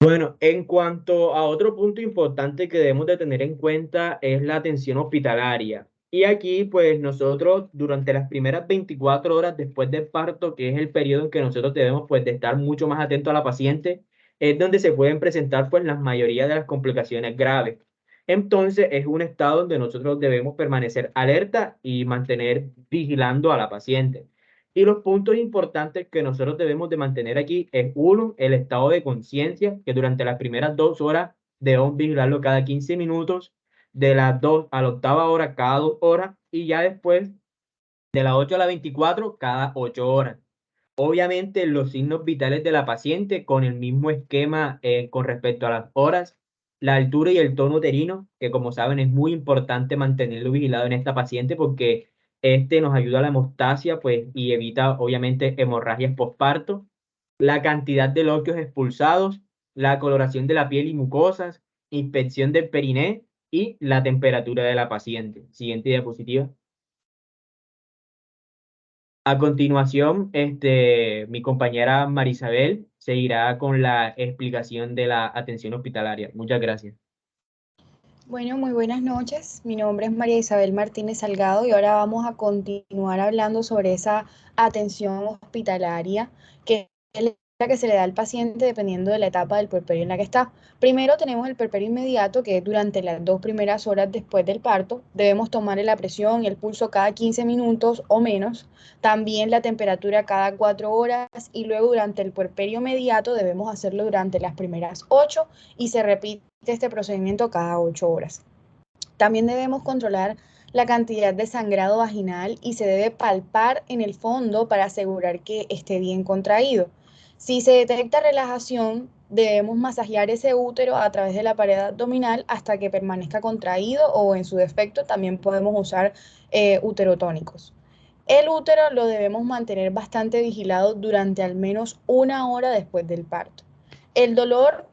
Bueno, en cuanto a otro punto importante que debemos de tener en cuenta es la atención hospitalaria. Y aquí, pues nosotros durante las primeras 24 horas después del parto, que es el periodo en que nosotros debemos pues de estar mucho más atentos a la paciente, es donde se pueden presentar pues la mayoría de las complicaciones graves. Entonces, es un estado donde nosotros debemos permanecer alerta y mantener vigilando a la paciente. Y los puntos importantes que nosotros debemos de mantener aquí es uno, el estado de conciencia, que durante las primeras 2 horas debemos vigilarlo cada 15 minutos, de las 2 a la octava hora cada 2 horas y ya después de las 8 a las 24 cada 8 horas. Obviamente los signos vitales de la paciente con el mismo esquema con respecto a las horas, la altura y el tono uterino, que como saben es muy importante mantenerlo vigilado en esta paciente porque este nos ayuda a la hemostasia pues, y evita obviamente hemorragias postparto, la cantidad de loquios expulsados, la coloración de la piel y mucosas, inspección del periné y la temperatura de la paciente. Siguiente diapositiva. A continuación, mi compañera Marisabel seguirá con la explicación de la atención hospitalaria. Muchas gracias. Bueno, muy buenas noches. Mi nombre es María Isabel Martínez Salgado y ahora vamos a continuar hablando sobre esa atención hospitalaria que es la que se le da al paciente dependiendo de la etapa del puerperio en la que está. Primero tenemos el puerperio inmediato, que es durante las 2 primeras horas después del parto. Debemos tomarle la presión y el pulso cada 15 minutos o menos. También la temperatura cada 4 horas y luego durante el puerperio inmediato debemos hacerlo durante las primeras 8 y se repite este procedimiento cada 8 horas. También debemos controlar la cantidad de sangrado vaginal y se debe palpar en el fondo para asegurar que esté bien contraído. Si se detecta relajación, debemos masajear ese útero a través de la pared abdominal hasta que permanezca contraído o en su defecto también podemos usar uterotónicos. El útero lo debemos mantener bastante vigilado durante al menos 1 hora después del parto. El dolor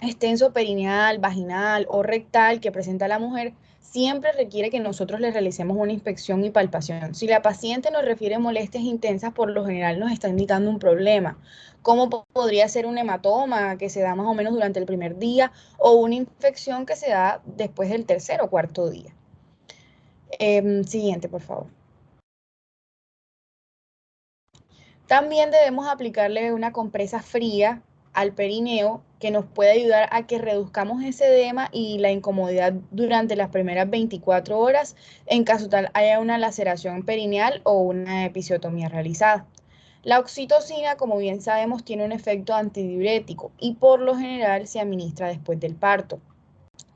extenso perineal, vaginal o rectal que presenta la mujer siempre requiere que nosotros le realicemos una inspección y palpación. Si la paciente nos refiere molestias intensas, por lo general nos está indicando un problema, como podría ser un hematoma que se da más o menos durante el primer día o una infección que se da después del tercer o cuarto día. Siguiente, por favor. También debemos aplicarle una compresa fría al perineo que nos puede ayudar a que reduzcamos ese edema y la incomodidad durante las primeras 24 horas en caso tal haya una laceración perineal o una episiotomía realizada. La oxitocina, como bien sabemos, tiene un efecto antidiurético y por lo general se administra después del parto.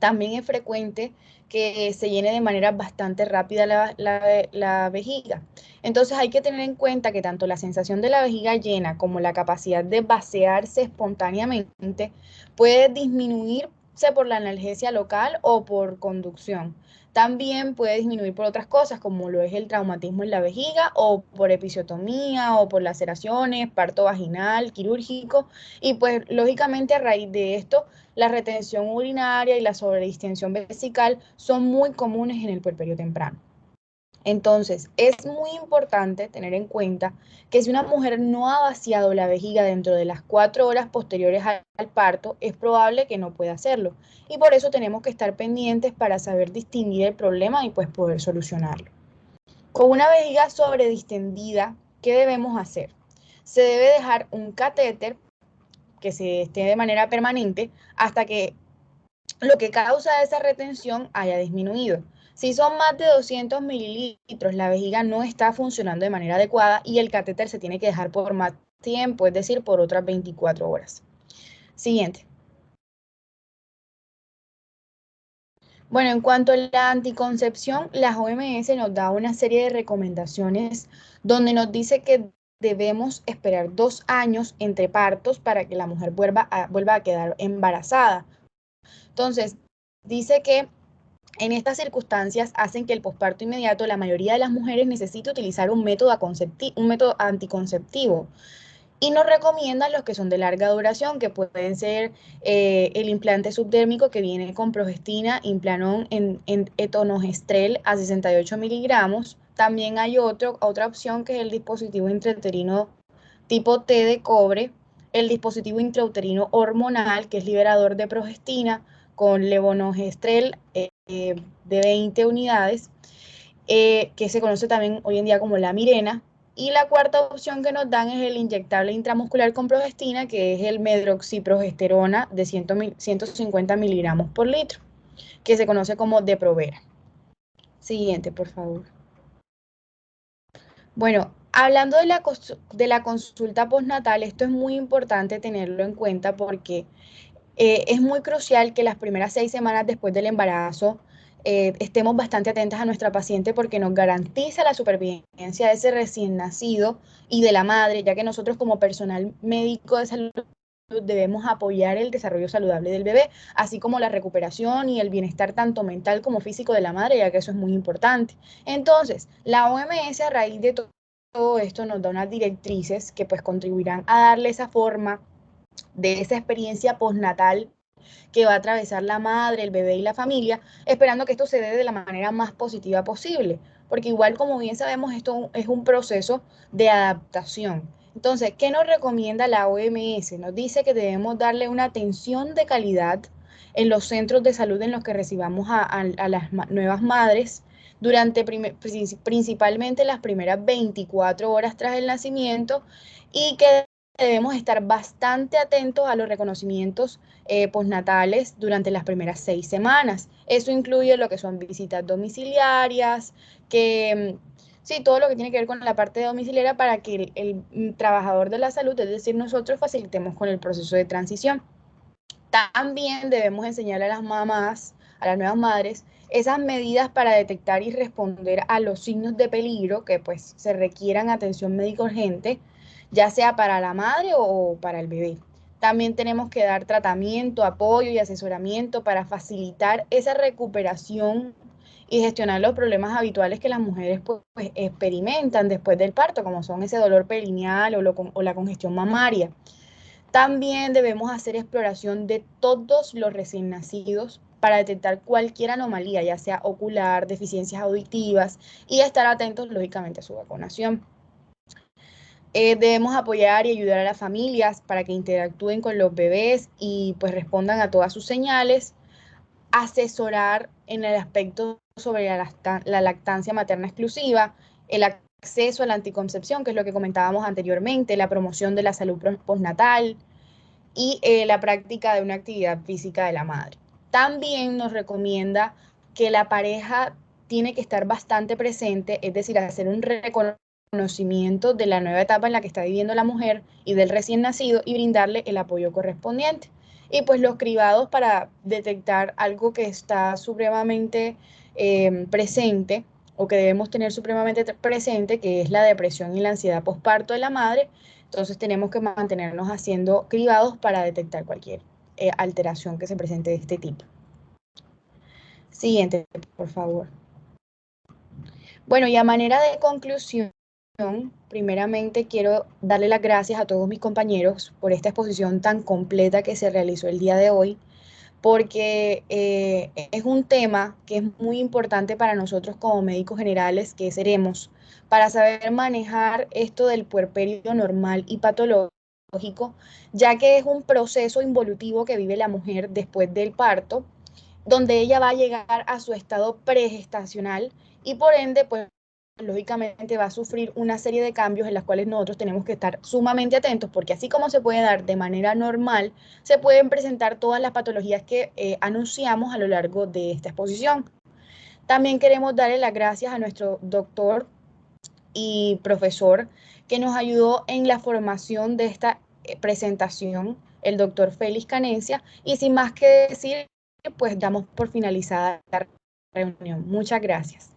También es frecuente que se llene de manera bastante rápida la vejiga. Entonces hay que tener en cuenta que tanto la sensación de la vejiga llena como la capacidad de vaciarse espontáneamente puede disminuirse por la analgesia local o por conducción. También puede disminuir por otras cosas, como lo es el traumatismo en la vejiga, o por episiotomía, o por laceraciones, parto vaginal, quirúrgico, y pues lógicamente a raíz de esto, la retención urinaria y la sobredistensión vesical son muy comunes en el puerperio temprano. Entonces, es muy importante tener en cuenta que si una mujer no ha vaciado la vejiga dentro de las 4 horas posteriores al parto, es probable que no pueda hacerlo. Y por eso tenemos que estar pendientes para saber distinguir el problema y pues poder solucionarlo. Con una vejiga sobredistendida, ¿qué debemos hacer? Se debe dejar un catéter que se esté de manera permanente hasta que lo que causa esa retención haya disminuido. Si son más de 200 mililitros, la vejiga no está funcionando de manera adecuada y el catéter se tiene que dejar por más tiempo, es decir, por otras 24 horas. Siguiente. Bueno, en cuanto a la anticoncepción, la OMS nos da una serie de recomendaciones donde nos dice que debemos esperar 2 años entre partos para que la mujer vuelva a quedar embarazada. Entonces, dice que en estas circunstancias hacen que el posparto inmediato la mayoría de las mujeres necesite utilizar un método anticonceptivo y nos recomiendan los que son de larga duración, que pueden ser el implante subdérmico que viene con progestina, implanon en etonogestrel a 68 miligramos. También hay otra opción que es el dispositivo intrauterino tipo T de cobre, el dispositivo intrauterino hormonal que es liberador de progestina con levonorgestrel de 20 unidades, que se conoce también hoy en día como la Mirena. Y la cuarta opción que nos dan es el inyectable intramuscular con progestina, que es el medroxiprogesterona de 150 miligramos por litro, que se conoce como Deprovera. Siguiente, por favor. Bueno, hablando de la consulta postnatal, esto es muy importante tenerlo en cuenta porque es muy crucial que las primeras 6 semanas después del embarazo estemos bastante atentas a nuestra paciente porque nos garantiza la supervivencia de ese recién nacido y de la madre, ya que nosotros como personal médico de salud debemos apoyar el desarrollo saludable del bebé, así como la recuperación y el bienestar tanto mental como físico de la madre, ya que eso es muy importante. Entonces, la OMS a raíz de todo esto nos da unas directrices que pues contribuirán a darle esa forma de esa experiencia postnatal que va a atravesar la madre, el bebé y la familia, esperando que esto se dé de la manera más positiva posible, porque igual como bien sabemos esto es un proceso de adaptación. Entonces, ¿qué nos recomienda la OMS? Nos dice que debemos darle una atención de calidad en los centros de salud en los que recibamos a las nuevas madres durante principalmente las primeras 24 horas tras el nacimiento y que debemos estar bastante atentos a los reconocimientos postnatales durante las primeras 6 semanas. Eso incluye lo que son visitas domiciliarias, sí, todo lo que tiene que ver con la parte domiciliaria para que el trabajador de la salud, es decir, nosotros facilitemos con el proceso de transición. También debemos enseñar a las mamás, a las nuevas madres, esas medidas para detectar y responder a los signos de peligro que pues se requieran atención médica urgente, ya sea para la madre o para el bebé. También tenemos que dar tratamiento, apoyo y asesoramiento para facilitar esa recuperación y gestionar los problemas habituales que las mujeres pues experimentan después del parto, como son ese dolor perineal o la congestión mamaria. También debemos hacer exploración de todos los recién nacidos para detectar cualquier anomalía, ya sea ocular, deficiencias auditivas, y estar atentos, lógicamente, a su vacunación. Debemos apoyar y ayudar a las familias para que interactúen con los bebés y pues respondan a todas sus señales. Asesorar en el aspecto sobre la lactancia materna exclusiva, el acceso a la anticoncepción, que es lo que comentábamos anteriormente, la promoción de la salud postnatal y la práctica de una actividad física de la madre. También nos recomienda que la pareja tiene que estar bastante presente, es decir, hacer un reconocimiento de la nueva etapa en la que está viviendo la mujer y del recién nacido y brindarle el apoyo correspondiente. y pues los cribados para detectar algo que está supremamente presente o que debemos tener supremamente presente, que es la depresión y la ansiedad posparto de la madre. Entonces tenemos que mantenernos haciendo cribados para detectar cualquier alteración que se presente de este tipo. Siguiente, por favor. Bueno, y a manera de conclusión, primeramente quiero darle las gracias a todos mis compañeros por esta exposición tan completa que se realizó el día de hoy, porque es un tema que es muy importante para nosotros como médicos generales que seremos, para saber manejar esto del puerperio normal y patológico, ya que es un proceso involutivo que vive la mujer después del parto, donde ella va a llegar a su estado pregestacional y por ende, pues lógicamente va a sufrir una serie de cambios en los cuales nosotros tenemos que estar sumamente atentos, porque así como se puede dar de manera normal, se pueden presentar todas las patologías que anunciamos a lo largo de esta exposición. También queremos darle las gracias a nuestro doctor y profesor que nos ayudó en la formación de esta presentación, el doctor Félix Canencia, y sin más que decir, pues damos por finalizada la reunión. Muchas gracias.